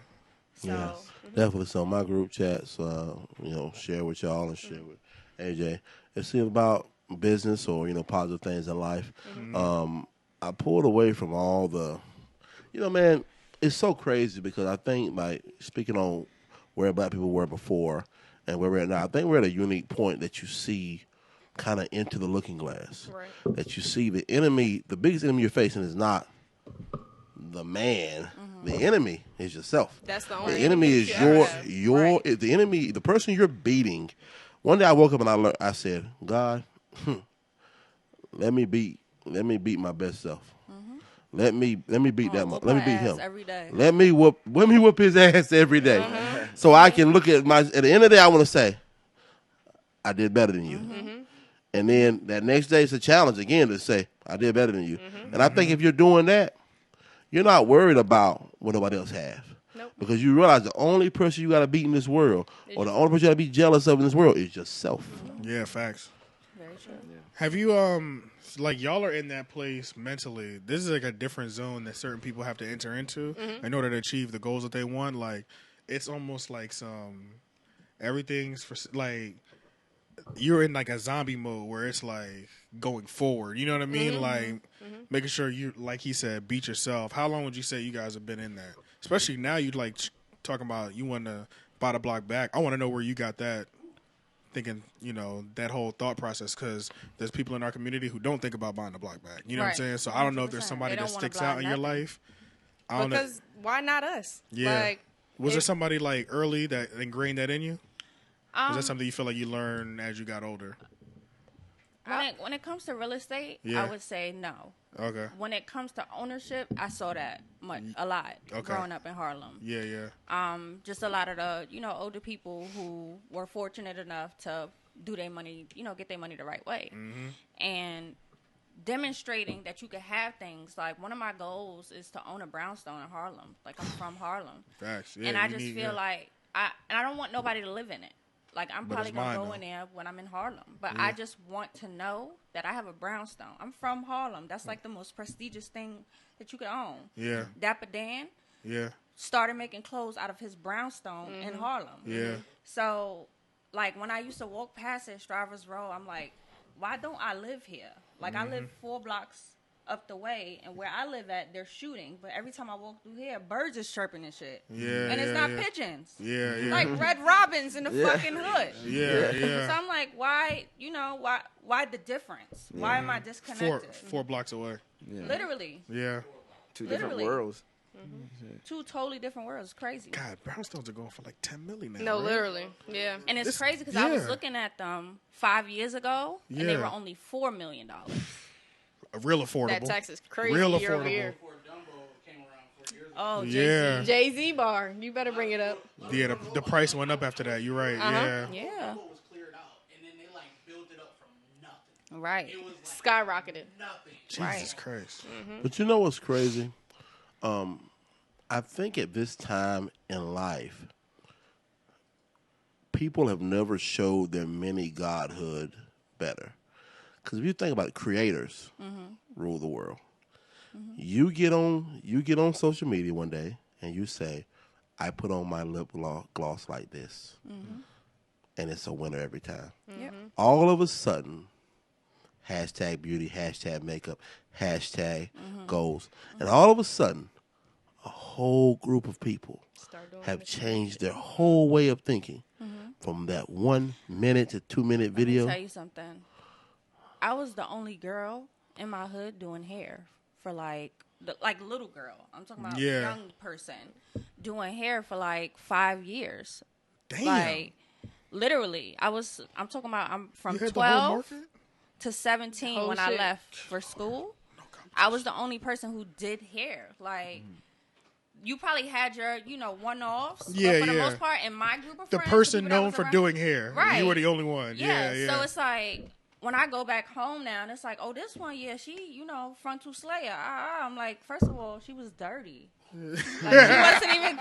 So, Yes, definitely. So my group chats, share with y'all and share with AJ. It's about business or positive things in life. I pulled away from all the, man. It's so crazy because I think, like, speaking on where Black people were before and where we're at now, I think we're at a unique point that you see kind of into the looking glass. Right. That you see the enemy, the biggest enemy you're facing is not the man. The enemy is yourself. That's the The only enemy is Right. the enemy, the person you're beating. One day I woke up and I said, God, let me beat my best self. Let me beat that. Let me beat him every day. Let me whoop his ass every day, so I can look at at the end of the day. I want to say, I did better than you, and then that next day it's a challenge again to say I did better than you. And I think if you're doing that, you're not worried about what nobody else has. Nope. Because you realize the only person you got to beat in this world, or the only person you got to be jealous of in this world, is yourself. Yeah, facts. Very true. Have you like y'all are in that place mentally? This is like a different zone that certain people have to enter into in order to achieve the goals that they want. Like it's almost like everything's for like you're in like a zombie mode where it's like going forward. You know what I mean? Like making sure you, like he said, beat yourself. How long would you say you guys have been in that? Especially now, you like talking about you want to buy the block back. I want to know where you got that. Thinking, that whole thought process, because there's people in our community who don't think about buying the block back. You know what I'm saying? So I don't know if there's 100%. somebody They that don't wanna sticks buy out in your nothing. life. I don't know. Because why not us? Yeah. Like, Was there somebody like early that ingrained that in you? Was Um, that something you feel like you learned as you got older? when it comes to real estate, Yeah. I would say no. Okay. When it comes to ownership, I saw that a lot Okay. growing up in Harlem. Yeah, yeah. Just a lot of the, older people who were fortunate enough to do their money, get their money the right way. And demonstrating that you could have things. Like, one of my goals is to own a brownstone in Harlem. Like, I'm from Harlem. Facts. Yeah, And I you just need- feel yeah. like, I don't want nobody to live in it. Like, I'm But probably it's going to mine, go though. in there when I'm in Harlem. But I just want to know that I have a brownstone. I'm from Harlem. That's like the most prestigious thing that you could own. Yeah, Dapper Dan yeah, started making clothes out of his brownstone in Harlem. yeah. So, like, when I used to walk past this Drivers Row, I'm like, why don't I live here? Like, I live 4 blocks up the way, and where I live at, they're shooting. But every time I walk through here, birds is chirping and shit. Yeah, And it's yeah, not yeah. pigeons. Yeah, yeah. Like red robins in the fucking hood. Yeah, So yeah. I'm like, why the difference? Why am I disconnected? Four blocks away. Literally. Yeah. Two different Literally. worlds. 2 totally different worlds. It's crazy. God, brownstones are going for like 10 million now. no, right? literally. Yeah. And it's This- crazy because I was yeah. looking at them 5 years ago, and they Yeah. were only $4 million. Real affordable. That tax is crazy Real year over affordable. year. Before Dumbo came around 4 years ago. Oh, Yeah. Jay-Z bar. You better bring it up. Yeah, the price went up after that. You're right. Yeah. yeah, Dumbo was cleared out, and then they built it up from nothing. right. It was Skyrocketed. nothing. Jesus Christ. But you know what's crazy? I think at this time in life, people have never showed their mini godhood better. Because if you think about it, creators rule the world. You get on social media one day and you say, I put on my lip gloss like this. And it's a winner every time. Yep. All of a sudden, hashtag beauty, hashtag makeup, hashtag goals. And all of a sudden, a whole group of people Start doing have it. changed their whole way of thinking from that 1 minute to 2 minute Let me video. tell you something. I was the only girl in my hood doing hair for like little girl. I'm talking about Yeah. young person doing hair for like 5 years. Damn. Like literally, I'm from you had the whole 12 market? to 17 Whole when I shit. left for school. I was the only person who did hair. Like, you probably had your, one-offs. Yeah, but for the yeah. most part, in my group of The friends, person people that known was for around- doing hair. Right. You were the only one. Yeah, Yeah. so it's like, when I go back home now, and it's like, oh, this one, yeah, she, frontal slayer. I'm like, first of all, she was dirty. Like,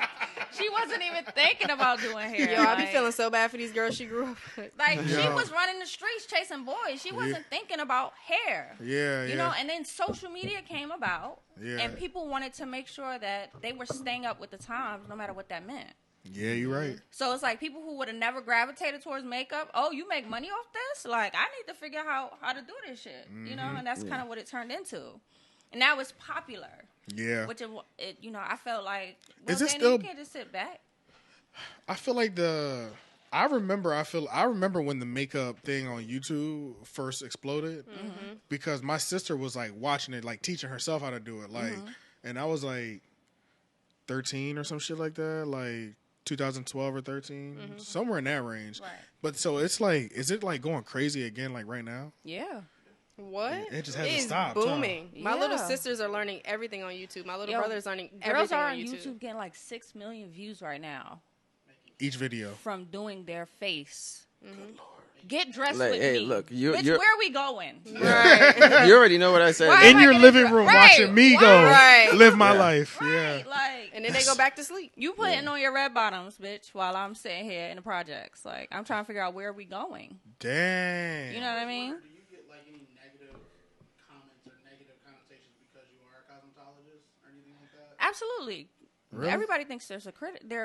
she wasn't even thinking about doing hair. Yo, I be Like, feeling so bad for these girls she grew up with. like she Yeah. was running the streets chasing boys. She wasn't thinking about hair. Yeah, You know, and then social media came about, Yeah. and people wanted to make sure that they were staying up with the times, no matter what that meant. Yeah, you're right. So it's like people who would have never gravitated towards makeup. Oh, you make money off this? Like, I need to figure out how to do this shit. You know, and that's kind of what it turned into. And now it's popular. Yeah. Which it I felt like, Is well, it Danny, still- you can't just sit back. I feel like I remember when the makeup thing on YouTube first exploded because my sister was like watching it, like teaching herself how to do it. Like, and I was like 13 or some shit like that, like 2012 or 13, somewhere in that range. Right. But so it's like, is it like going crazy again, like right now? Yeah. What? It just hasn't is stopped, huh? booming. My little Yeah. sisters are learning everything on YouTube. My little Yo, brother's learning Girls everything are on on YouTube. YouTube getting like 6 million views right now Each video. from doing their face. Get dressed Like, with hey, me. look, Bitch, you're- where are we going? Right. You already know what I said. Why In am I your getting living dre- room, Right. watching me Why? go Right. live my Yeah. life. Right, Yeah. like And then they go back to sleep. you putting on your red bottoms, bitch, while I'm sitting here in the projects. Like, I'm trying to figure out where are we going. Dang. You know what I mean? Do you get like any negative comments or negative connotations because you are a cosmetologist or anything like that? Absolutely. Really? Everybody thinks they're a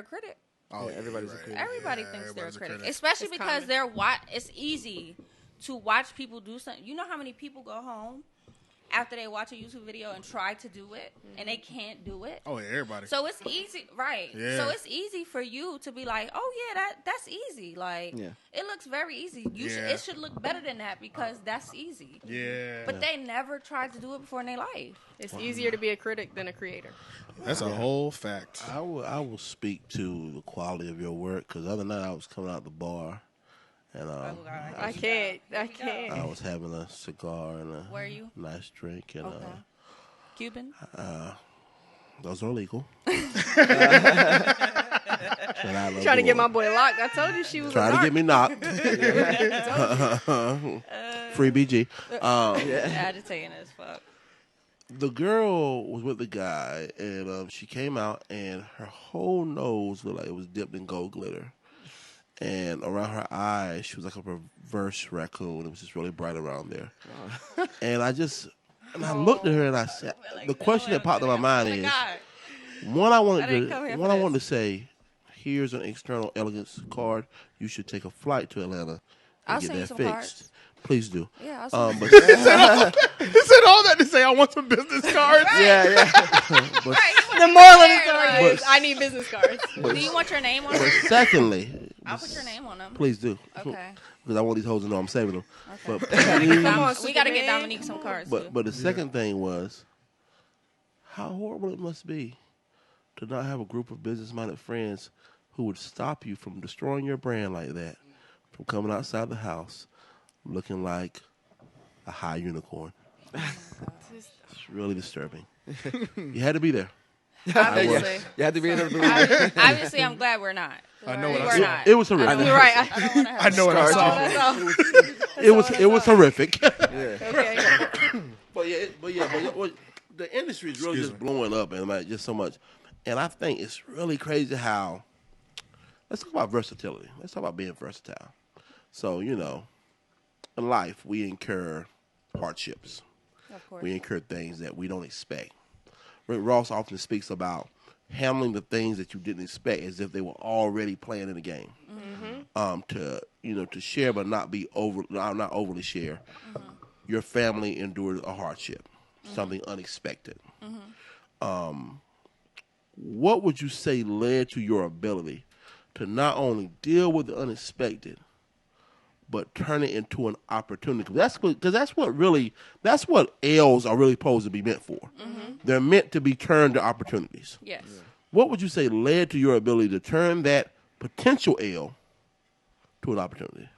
critic. Oh, Yeah, everybody's a right. critic. Everybody Yeah, thinks they're a everybody's a critic, critic. especially It's because common. it's easy to watch people do something. You know how many people go home after they watch a YouTube video and try to do it and they can't do it? Oh, yeah, everybody. So it's easy, right? Yeah. So it's easy for you to be like, "Oh yeah, that's easy." Like, Yeah. it looks very easy. Yeah. It should look better than that because that's easy. Yeah. But they never tried to do it before in their life. It's easier to be a critic than a creator. That's a whole fact. I will speak to the quality of your work because the other night I was coming out the bar and I can't. I was having a cigar and a Where are you? nice drink and Okay. Cuban. those are illegal. And I love Trying to get doing my it. boy locked. I told you she was Trying a to get me knocked. Free BG. Agitating as fuck. The girl was with the guy, and she came out, and her whole nose looked like it was dipped in gold glitter. And around her eyes, she was like a reverse raccoon. It was just really bright around there. And I looked at her, and I said, the question that popped in my mind is, one, I didn't come here for wanted to this. say, here's an external elegance card. You should take a flight to Atlanta and I'll get send you that some fixed. cards. Please do. Yeah, I'll But He said all that to say, I want some business cards. Yeah, yeah. but, The moral of the story But- is I need business cards. Do you want your name on but it? secondly, I'll put your name on them. please do. Okay. Because I want these hoes to know I'm saving them. Okay. But Come on, We got to get Superman. Dominique some cards too. but the second thing was how horrible it must be to not have a group of business-minded friends who would stop you from destroying your brand like that, from coming outside the house looking like a high unicorn. It's really disturbing. You had to be there. Obviously. You have to be able to believe. Obviously, I'm glad we're not. I know We what I were saw. not. It was horrific. You're right. I don't want to have I know what I Scarred saw. you. It was horrific. Okay. But the industry is really Excuse just blowing up and like just so much. And I think it's really crazy how. Let's talk about versatility. Let's talk about being versatile. So in life we incur hardships. Of course. We incur things that we don't expect. Rick Ross often speaks about handling the things that you didn't expect as if they were already playing in the game. To share but not overly share. Your family endured a hardship, something unexpected. What would you say led to your ability to not only deal with the unexpected, but turn it into an opportunity? That's what L's are really supposed to be meant for. They're meant to be turned to opportunities. Yes. What would you say led to your ability to turn that potential L to an opportunity?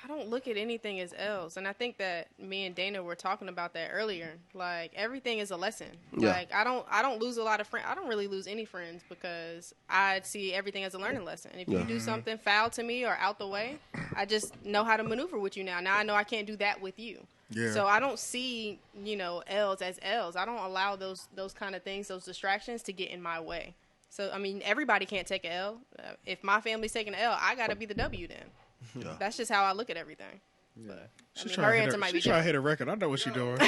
I don't look at anything as L's, and I think that me and Dana were talking about that earlier. Like everything is a lesson. Yeah. Like I don't lose a lot of friends. I don't really lose any friends because I see everything as a learning lesson. If you do something foul to me or out the way, I just know how to maneuver with you now. Now I know I can't do that with you. Yeah. So I don't see, L's as L's. I don't allow those kind of things, those distractions to get in my way. So, I mean, everybody can't take an L. If my family's taking an L, I got to be the W then. Yeah. That's just how I look at everything. But, She her trying answer might be to different. hit a record. I know what she's doing.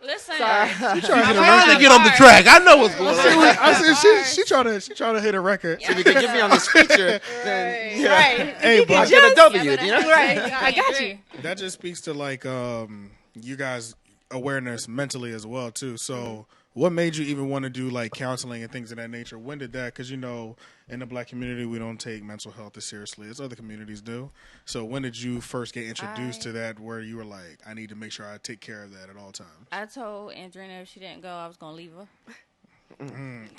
Listen, She trying to hit a Trying to record. get on the track. I know what's going on. I said she trying to hit a record. If you could get me on this feature, then Right. Hey, but I'll get a W. You know? Right. I got you. that just speaks to like you guys' awareness mentally as well too. So what made you even want to do like counseling and things of that nature? When did that? Because in the Black community we don't take mental health as seriously as other communities do. So when did you first get introduced to that, where you were like, I need to make sure I take care of that at all times? I told Andrina if she didn't go, I was gonna leave her.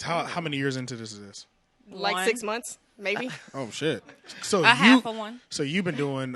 How many years into this is this? Like One. 6 months, maybe. Oh shit! So A half of one. So you've been doing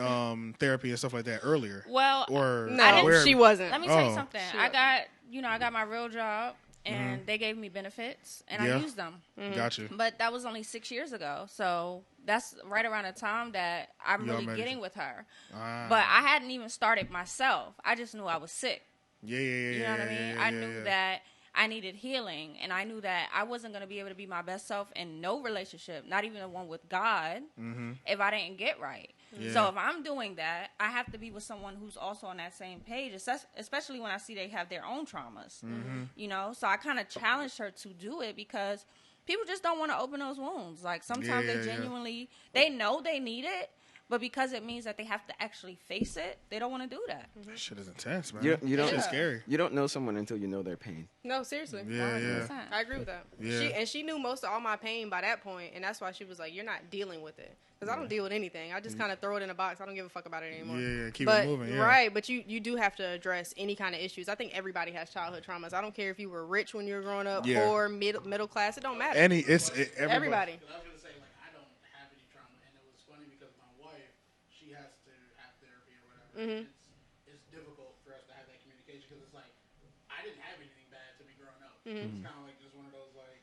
therapy and stuff like that earlier? Well, Or No, where- she wasn't. let me tell you Oh. something. I got my real job, and they gave me benefits, and Yeah. I used them. Got you. But that was only 6 years ago, so that's right around the time that I'm Y'all really met getting with her. Ah. But I hadn't even started myself. I just knew I was sick. Yeah. You know what I mean? yeah, I knew that I needed healing, and I knew that I wasn't going to be able to be my best self in no relationship, not even the one with God, if I didn't get right. Yeah. So if I'm doing that, I have to be with someone who's also on that same page, especially when I see they have their own traumas. So I kind of challenged her to do it because people just don't want to open those wounds. Like sometimes Yeah. they genuinely, they know they need it, but because it means that they have to actually face it, they don't want to do that. That shit is intense, man. You don't. Shit's scary. You don't know someone until you know their pain. No, seriously. Yeah. 100%. I agree with that. Yeah. She knew most of all my pain by that point, and that's why she was like, "You're not dealing with it," because I don't deal with anything. I just kind of throw it in a box. I don't give a fuck about it anymore. Yeah, keep but, it moving. Yeah. Right, but you do have to address any kind of issues. I think everybody has childhood traumas. I don't care if you were rich when you were growing up Yeah. or middle class. It don't matter. Everybody. Everybody. Because I was gonna say I don't have any trauma, and it was funny because my wife, she has to have therapy or whatever. It's difficult for us to have that communication because it's like I didn't have anything bad to be growing up. It's kind of like just one of those like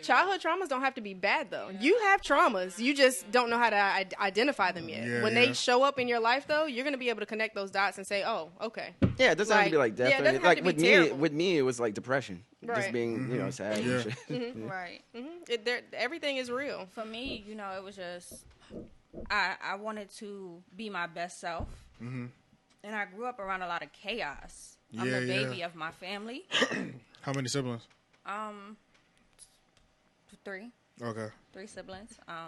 Childhood traumas don't have to be bad, though. You have traumas. You just don't know how to identify them yet. Yeah, when yeah. they show up in your life, though, you're going to be able to connect those dots and say, oh, okay. Yeah, it doesn't have to be like death. yeah, it doesn't have like to be with terrible. me, it was like depression, just Right. being sad. Yeah. And shit. Right. Everything is real. For me, it was just I wanted to be my best self, and I grew up around a lot of chaos. I'm Yeah, the yeah. baby of my family. How many siblings? 3 Okay. siblings. I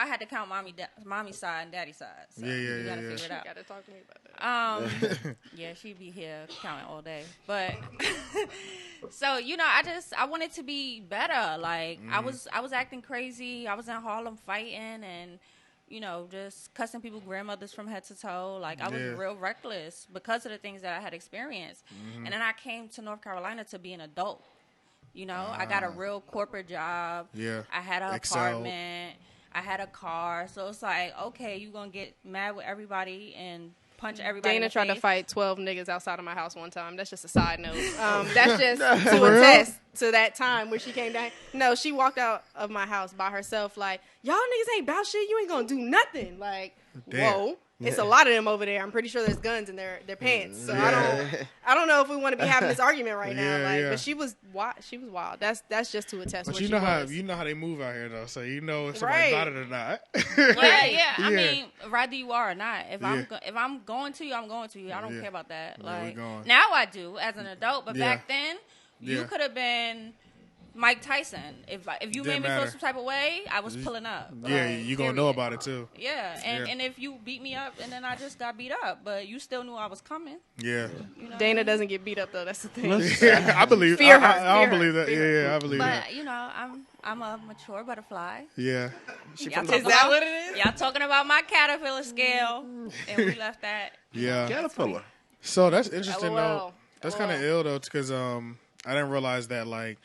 had to count mommy's side and daddy's side. So Yeah, you gotta yeah. figure it out. Got to talk to me about that. Yeah, she'd be here counting all day. But so I wanted to be better. Like I was acting crazy. I was in Harlem fighting and just cussing people grandmothers from head to toe. Like I was Yeah. real reckless because of the things that I had experienced. And then I came to North Carolina to be an adult. I got a real corporate job. Yeah. I had an Excel. apartment. I had a car. So it's like, okay, you're going to get mad with everybody and punch everybody in Dana the tried to face. fight 12 niggas outside of my house one time. That's just a side note. That's just to attest to that time where she came down. No, she walked out of my house by herself like, y'all niggas ain't about shit. You ain't going to do nothing. Like, Damn. whoa. It's a lot of them over there. I'm pretty sure there's guns in their pants. So I don't know if we want to be having this argument right now. Yeah, Like, yeah. but she was wild. She was wild. That's just to attest. But where you she know how was. they move out here though, so if somebody Right. about it or not. Yeah. I Yeah. mean, whether you are or not, if Yeah. if I'm going to you, I'm going to you. I don't Yeah. care about that. Yeah, we Like going. now I do as an adult, but Yeah. back then you Yeah. could have been Mike Tyson. If you Didn't made me matter. feel some type of way, I was pulling up. Yeah, Like, you gonna know period. about it too. Yeah, Yeah. and if you beat me up and then I just got beat up, but you still knew I was coming. Yeah. Dana doesn't get beat up though. That's the thing. I believe. Fear her, I don't fear her, believe that. fear Yeah, I believe that. But I'm a mature butterfly. Yeah. Y'all Is talking that about- what it is? Y'all talking about my caterpillar scale, and we left that. Yeah. Caterpillar. So that's interesting though. LOL. That's kind of ill though, because I didn't realize that like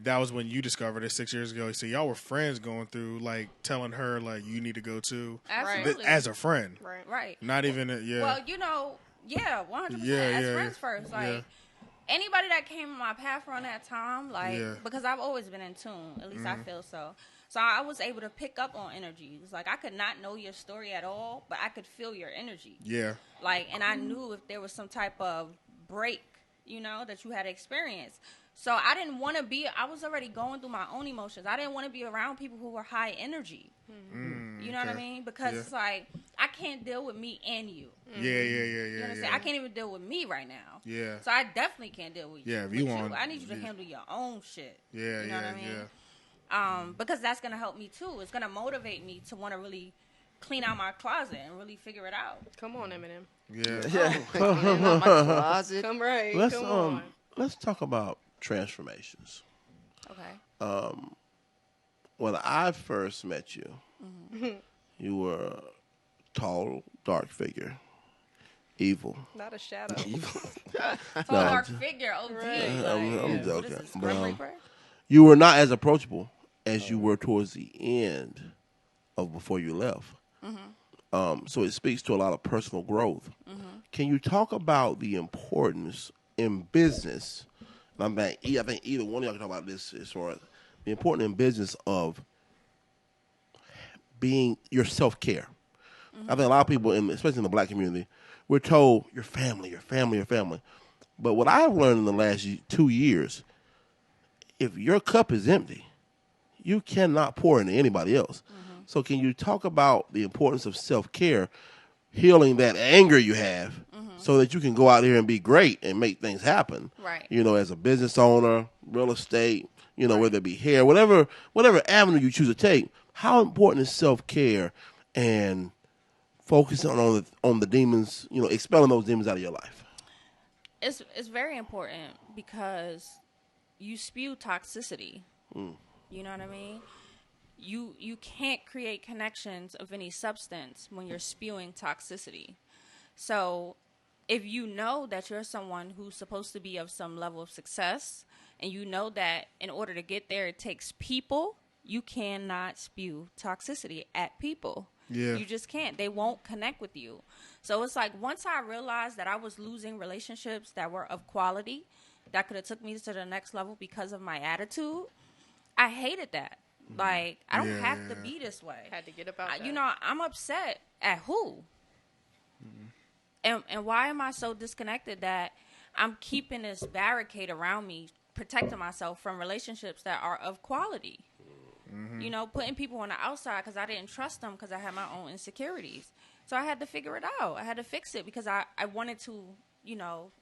that was when you discovered it 6 years ago. So y'all were friends going through, like, telling her, like, you need to go too. Absolutely. As a friend. Right. Not even, Well, 100%. As friends first. Like, anybody that came in my path around that time, like, because I've always been in tune. At least I feel so. So I was able to pick up on energies. Like, I could not know your story at all, but I could feel your energy. Yeah. Like, and I knew if there was some type of break, that you had experienced. So I didn't want to I was already going through my own emotions. I didn't want to be around people who were high energy. You know what I mean? Because it's like, I can't deal with me and you. Yeah. You understand? I can't even deal with me right now. Yeah. So I definitely can't deal with you. Yeah, if you want. I need you to handle your own shit. Yeah, you know what I mean? Because that's going to help me too. It's going to motivate me to want to really clean out my closet and really figure it out. Come on, Eminem. Yeah. Clean out my closet. Come right. Let's Come on. let's talk about transformations. Okay. When I first met you, you were a tall, dark figure, evil. Not a shadow. Tall, dark figure, OD. I'm joking. What is this, But, Grim Reaper? you were not as approachable as you were towards the end of before you left. So it speaks to a lot of personal growth. Can you talk about the importance in business? And I think either one of y'all can talk about this as far as the importance in business of being your self-care. I think a lot of people, especially in the black community, we're told your family. But what I've learned in the last 2 years, if your cup is empty, you cannot pour into anybody else. So can you talk about the importance of self-care, healing that anger you have so that you can go out here and be great and make things happen? Right. As a business owner, real estate, whether it be hair, whatever avenue you choose to take, how important is self-care and focusing on the demons, expelling those demons out of your life? It's very important because you spew toxicity. You know what I mean? You can't create connections of any substance when you're spewing toxicity. So if you know that you're someone who's supposed to be of some level of success, and you know that in order to get there it takes people, you cannot spew toxicity at people. Yeah. You just can't. They won't connect with you. So it's like, once I realized that I was losing relationships that were of quality, that could have took me to the next level because of my attitude, I hated that. Like, I don't have to be this way. Had to get up out that. I'm upset at who? And why am I so disconnected that I'm keeping this barricade around me, protecting myself from relationships that are of quality? Putting people on the outside because I didn't trust them because I had my own insecurities. So I had to figure it out. I had to fix it because I wanted to,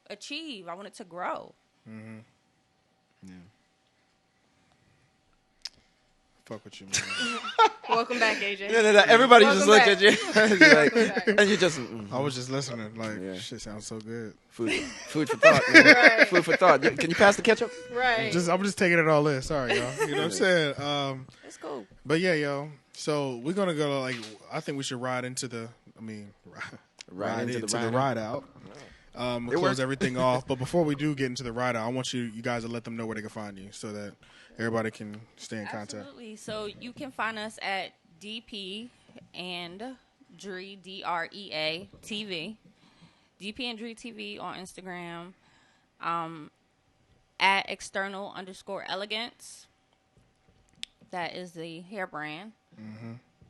achieve. I wanted to grow. Yeah. Fuck with you, man. Welcome back, AJ. No. Everybody just look at you. And you just. I was just listening. Like, shit sounds so good. Food for thought. Man. Right. Food for thought. Can you pass the ketchup? Right. I'm just taking it all in. Sorry, y'all. You know what I'm saying? It's cool. But yeah, yo. So we're gonna go to I think we should ride into the. Ride into the ride out. We'll close everything off. But before we do get into the ride out, I want you guys to let them know where they can find you so that everybody can stay in contact. Absolutely. So you can find us at DP and Drea, DREA TV. DP and Drea TV on Instagram. At external_elegance. That is the hair brand.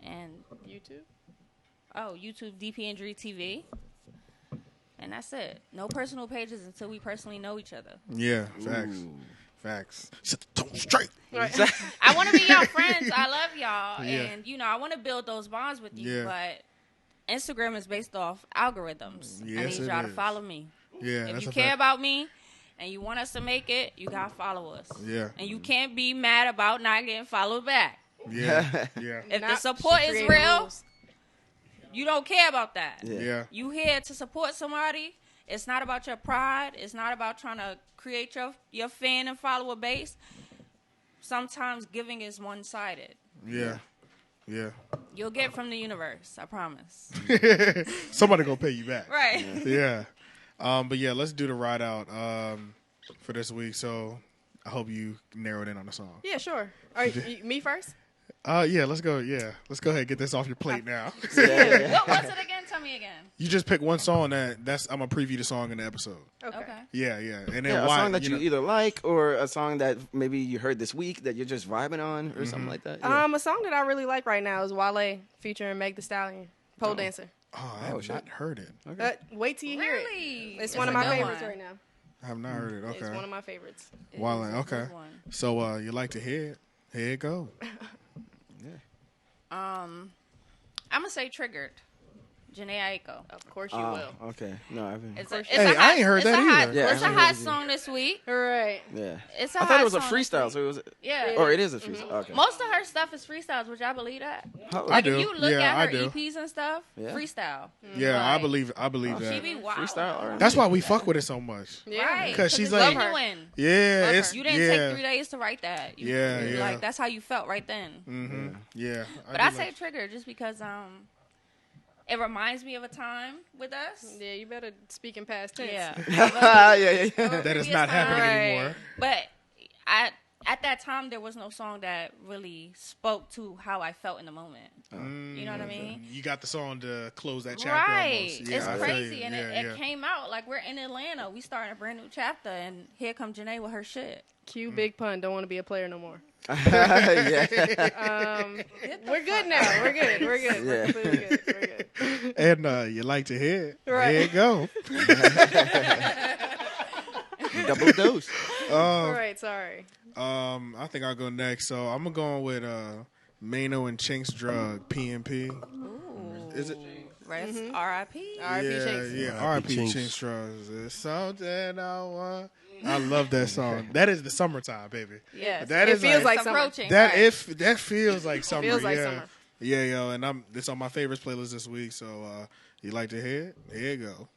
And YouTube? Oh, YouTube, DP and Drea TV. And that's it. No personal pages until we personally know each other. Yeah, facts. Set the tone straight. Right. I want to be your friends. I love y'all. Yeah. And, I want to build those bonds with you. Yeah. But Instagram is based off algorithms. I Yes, need it y'all to is. follow me. Yeah, If that's you a care fact. about me and you want us to make it, you got to follow us. Yeah. And you can't be mad about not getting followed back. Yeah. If the Not- support she is created real, rules. you don't care about that. Yeah. You here to support somebody. It's not about your pride. It's not about trying to create your fan and follower base. Sometimes giving is one-sided. Yeah. You'll get from the universe, I promise. Somebody gonna pay you back. Right. Yeah. But yeah, let's do the ride out for this week. So I hope you narrowed in on the song. Yeah, sure. All right, me first? Yeah, let's go. Yeah, let's go ahead and get this off your plate now. What's it again? Tell me again. You just pick one song that's I'm gonna preview the song in the episode. Okay. Yeah, and then Yeah, why a song that you know, either like or a song that maybe you heard this week that you're just vibing on or something like that. Yeah. A song that I really like right now is Wale featuring Meg Thee Stallion, Pole Dancer. Oh, I have not heard it. Wait till you hear it. Really? It's one of my favorites right now. I have not heard it. Okay. It's one of my favorites. Wale, okay. So you like to hear it? Here it go. I'm gonna say Triggered. Janae Aiko. Of course you will. Okay. No, I haven't. I ain't heard that either. Yeah, It's a hot song this week. Right. Yeah. It's a I hot thought it was a song freestyle, this so it was. Yeah. Or it is a freestyle. Okay. Most of her stuff is freestyles, which I believe that. I Like do. if you look Yeah, I at her do. EPs and stuff, Yeah. freestyle. Yeah, I Like, believe She that. be wild. Freestyle. R&B. That's why we fuck with it so much. Yeah. Right. 'Cause she's it's like- genuine. Yeah, Love it's her. You didn't take 3 days to write that. Yeah, yeah. Like that's how you felt right then. Yeah. But I say Trigger just because it reminds me of a time with us. Yeah, you better speak in past tense. Yeah. yeah. that is not happening anymore. But at that time there was no song that really spoke to how I felt in the moment. You know what I mean? You got the song to close that chapter Right. almost. Yeah, It's I feel crazy. you. And Yeah, it came out like we're in Atlanta. We starting a brand new chapter and here come Janae with her shit. Cue Big Pun. Don't want to be a player no more. yeah. We're good now. We're good. We're good. Yeah. We're completely good. We're good. And you like to hear it. Right. Here you go. Double dose. All right. Sorry. I think I'll go next. So I'm going to go with Mano and Chink's Drug, PNP. Ooh. Is it? Rest R.I.P. R.I.P. Yeah, Shanks. yeah. R.I.P. R.I.P. Chinks. Chink's Drugs. It's something I want. I love that song. That is the summertime, baby. Yes. That It is feels like like summer. approaching. that. right. If that feels like summer, Feels like yeah. summer. Yeah, yo, and it's on my favorites playlist this week. So you like to hear it? Here you go.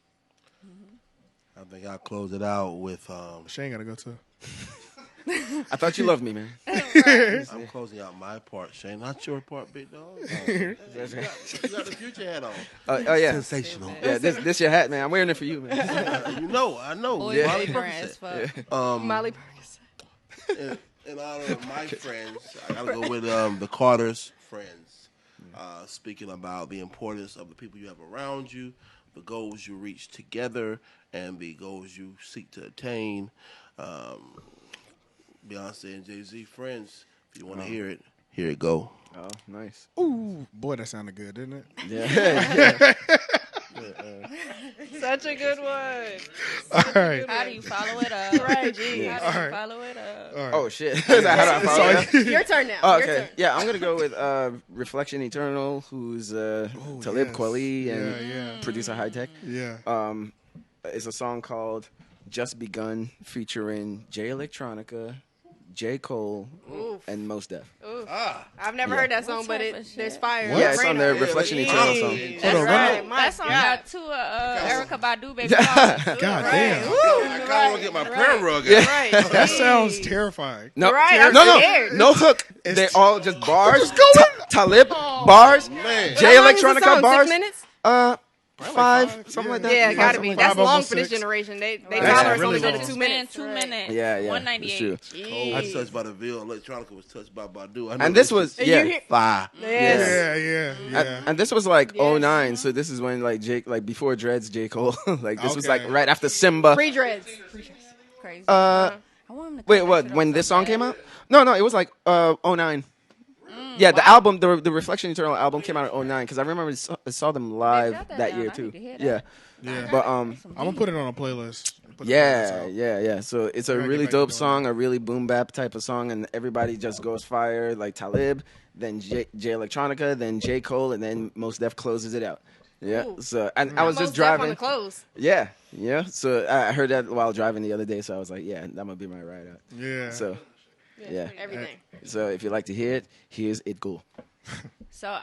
I think I'll close it out with Shane gotta go too. I thought you loved me, man. I'm closing out my part, Shane. Not your part, big dog. You got the future hat on. Oh yeah. Sensational. Yeah, this your hat, man. I'm wearing it for you, man. You know, I know. Boy, Molly ignorant Percocet. as fuck. Molly Perkins. In honor of my friends, I gotta go with the Carter's friends. Speaking about the importance of the people you have around you, the goals you reach together, and the goals you seek to attain. Beyonce and Jay-Z friends. If you want to hear it, here it go. Oh, nice. Ooh, boy, that sounded good, didn't it? Yeah. Such a good one. All right. How do you follow it up? Right, geez. How do you All right. follow it up? All right. Oh shit. How do I follow that? Your turn now. Oh, Your okay. turn. Yeah, I'm gonna go with Reflection Eternal, who's Talib yes. Kweli and Yeah. producer High Tech. Yeah. It's a song called Just Begun featuring Jay Electronica, J. Cole, and Mos Def. Ooh. I've never heard that song, What but type of there's shit? fire. What? Yeah, it's on the Yeah, Reflection like- Eternal song. That's Hold on, right. My That song God. got two Erica Badu baby. God damn. I kind of want to get my prayer rug out. Right. That sounds Jeez. terrifying. No, Right, I'm no, scared. no hook. They're all just bars. Talib bars. Man. Jay How long is the Electronica song? bars. 6 minutes? Five, something like that. Yeah, gotta be. Five, That's long almost for this 6. generation. They That's tolerance really only go long. to 2 2 minutes. 2 minutes. Yeah, it's 198. true. I was touched by the Ville. Electronica was touched by Badu. I know And this was And you yeah. hear- fire. Yes. Yeah. And this was like Yes. 09, so this is when like Jake, like before Dreads, J. Cole, like this was Okay. like right after Simba. Free dreads. Crazy. Uh, I want him to cut wait, that what? shit When off this so song bad. came out? No, it was like 09. Yeah, the album, the Reflection Eternal album came out in 09 because I remember I saw them live got that that down. year I too. need to hear Yeah, that. Yeah. but I'm gonna put it on a playlist. Put the yeah, playlist out. yeah. So it's a Gotta get really back to dope doing song, a really boom bap type of song, and everybody just goes fire. Like Talib, then Jay Electronica, then J. Cole, and then Mos Def closes it out. Yeah. Ooh. So and I was Most just Def on driving. the clothes. Yeah. So I heard that while driving the other day. So I was like, yeah, that might be my ride out. Yeah. So yeah. Everything. So if you like to hear it, here's It Cool. So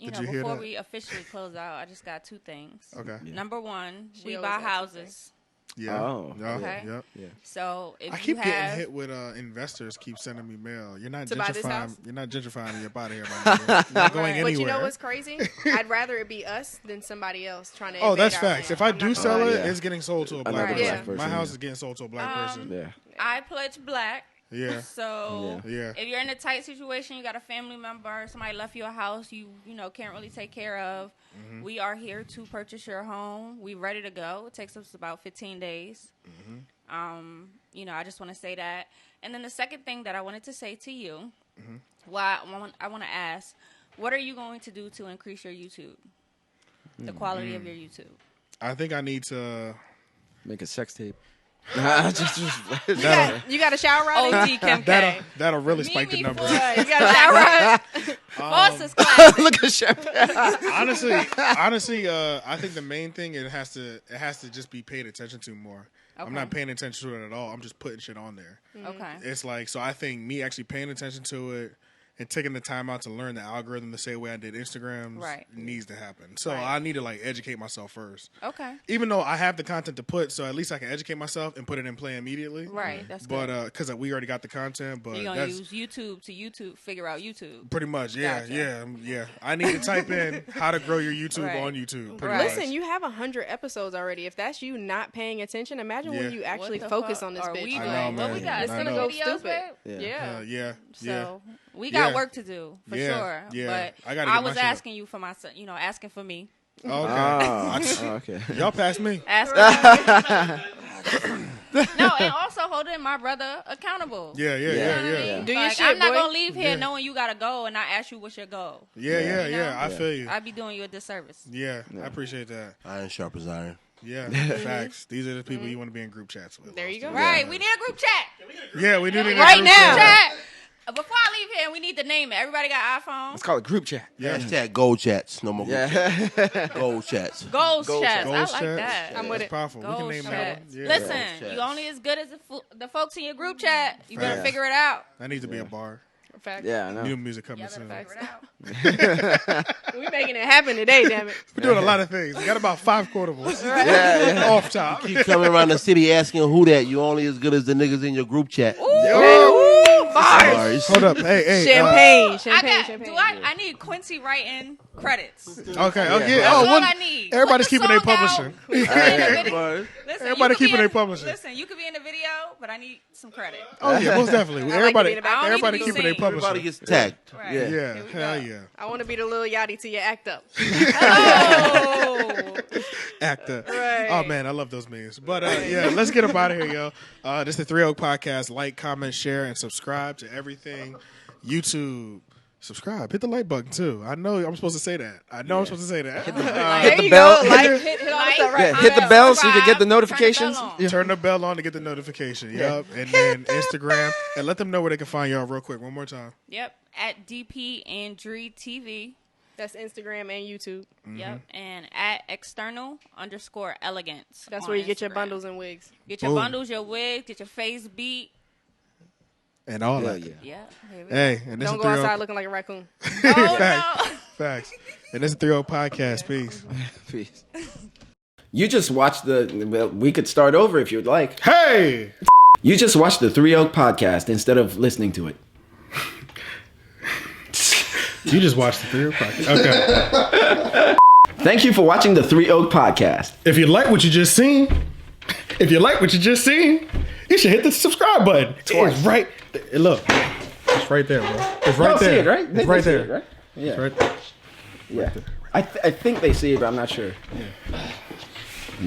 Did you hear before that? we officially close out, I just got two things. Okay. Number one, we always buy has two houses. Yeah. Oh, Yeah. okay. Yeah. So if I you keep getting have, hit with investors keep sending me mail. You're not To buy this gentrifying. house? You're not gentrifying your body here, my nigga. You're not going anywhere. But you know what's crazy? I'd rather it be us than somebody else trying to. Oh, invade that's our facts. land. If I I'm do not sell gonna it, lie. Yeah. it's getting sold to a black Another person. black person, My house yeah. is getting sold to a black person. Yeah. I pledge black. Yeah. So Yeah. if you're in a tight situation, you got a family member, somebody left you a house you can't really take care of. We are here to purchase your home. We ready to go. It takes us about 15 days. I just want to say that. And then the second thing that I wanted to say to you, I want to ask, what are you going to do to increase your YouTube, the quality of your YouTube? I think I need to Make a sex tape. You got a shower rod? OG Kim K. that'll really spike the numbers. You got a shower rod? Boston's classic. Look at Chef. Honestly, I think the main thing it has to just be paid attention to more. Okay. I'm not paying attention to it at all. I'm just putting shit on there. Okay. It's like, so I think me actually paying attention to it and taking the time out to learn the algorithm the same way I did Instagram needs to happen. So I need to like educate myself first. Okay. Even though I have the content to put, so at least I can educate myself and put it in play immediately. Right. That's But good. because we already got the content, but You're going to use YouTube to figure out YouTube. pretty much, yeah, Gotcha. yeah. I need to type in how to grow your YouTube Right. on YouTube. Pretty Right. much. Listen, you have 100 episodes already. If that's you not paying attention, imagine when you actually What the focus fuck on this are bitch. we I doing? know, What man. we got? I It's gonna know. go Videos, stupid. babe? Yeah. Yeah. So we got Yeah. work to do for Yeah. sure. Yeah. But I gotta get my was shit up. asking you for my, asking for me. Okay. Okay. Y'all pass me. Asking No, and also holding my brother accountable. Yeah. You know what I mean? Do your Like, shit, I'm not boy. gonna leave here knowing you gotta go and not ask you what's your goal. Yeah. You know? I feel you. I'd be doing you a disservice. Yeah, I appreciate that. Iron sharp as iron. Yeah, facts. These are the people you want to be in group chats with. There you go. Right, we need a group chat. Yeah, we do need a Right group now. chat. Chat. Before I leave here, we need to name it. Everybody got iPhones. Let's call it group chat. Hashtag gold chats. No more group chats. Yeah. Gold chats. Goals chats. Goals I like chats. that. I'm with That's it. powerful. We can Goals name that chats. one. Yeah. Listen, Goals chats. you only as good as the folks in your group chat. You better Yeah. figure it out. That needs to be a bar. Fact. Yeah, I know. New music coming Y'all better soon. figure it out. We making it happen today, damn it. We're doing a lot of things. We got about 5 quotables Yeah. off top. Keep coming around the city asking who that. You only as good as the niggas in your group chat. Bars. Hold up. Hey. Champagne. I need Quincy writing credits. Okay. Yeah. Okay. That's all one- I need. Everybody's Put the keeping their song out. publishing. You could be in the video. Listen, Everybody you could be keeping in- their publishing. Listen, you could be in the video, but I need some credit. Oh yeah, most definitely. I like Everybody, being about- I don't need everybody to be keeping their seen. publishing. Everybody gets tagged. Right. Yeah. Yeah, Here we hell go. yeah. I want to be the little yachty till you act up. Oh. Actor. Right. Oh man, I love those memes. But yeah, let's get up out of here, yo. This is the 3 Oak Podcast. Like, comment, share, and subscribe to everything. YouTube. Subscribe. Hit the like button too. I know I'm supposed to say that. I'm supposed to say that. Hit There the you bell. go. Like, hit all the stuff right. Yeah, hit the bell so you can get the Subscribe. notifications. Turn the bell on. Turn the bell on to get the notification. Yep. And then Instagram. And let them know where they can find y'all real quick. One more time. Yep. At DP and Drea TV. That's Instagram and YouTube. Yep. And at external_elegance. That's on where you get your Instagram. bundles and wigs. Get your Boom. bundles, your wigs, get your face beat. And all Hell that. yeah. Yeah. Here we go. Hey, and this Don't is go 3 outside Oak. looking like a raccoon. Oh, Facts. no. Facts. And this is 3 Oak Podcast. Peace. Peace. You just watched well, we could start over if you'd like. Hey! You just watched the 3 Oak Podcast instead of listening to it. You just watched the 3 Oak Podcast. Okay. Thank you for watching the 3 Oak Podcast. If you like what you just seen, you should hit the subscribe button. It's right there. Look. It's right there, bro. It's right Y'all see there. it, right? It's They right see there. it, right? Yeah. It's right there. Yeah. I think they see it, but I'm not sure.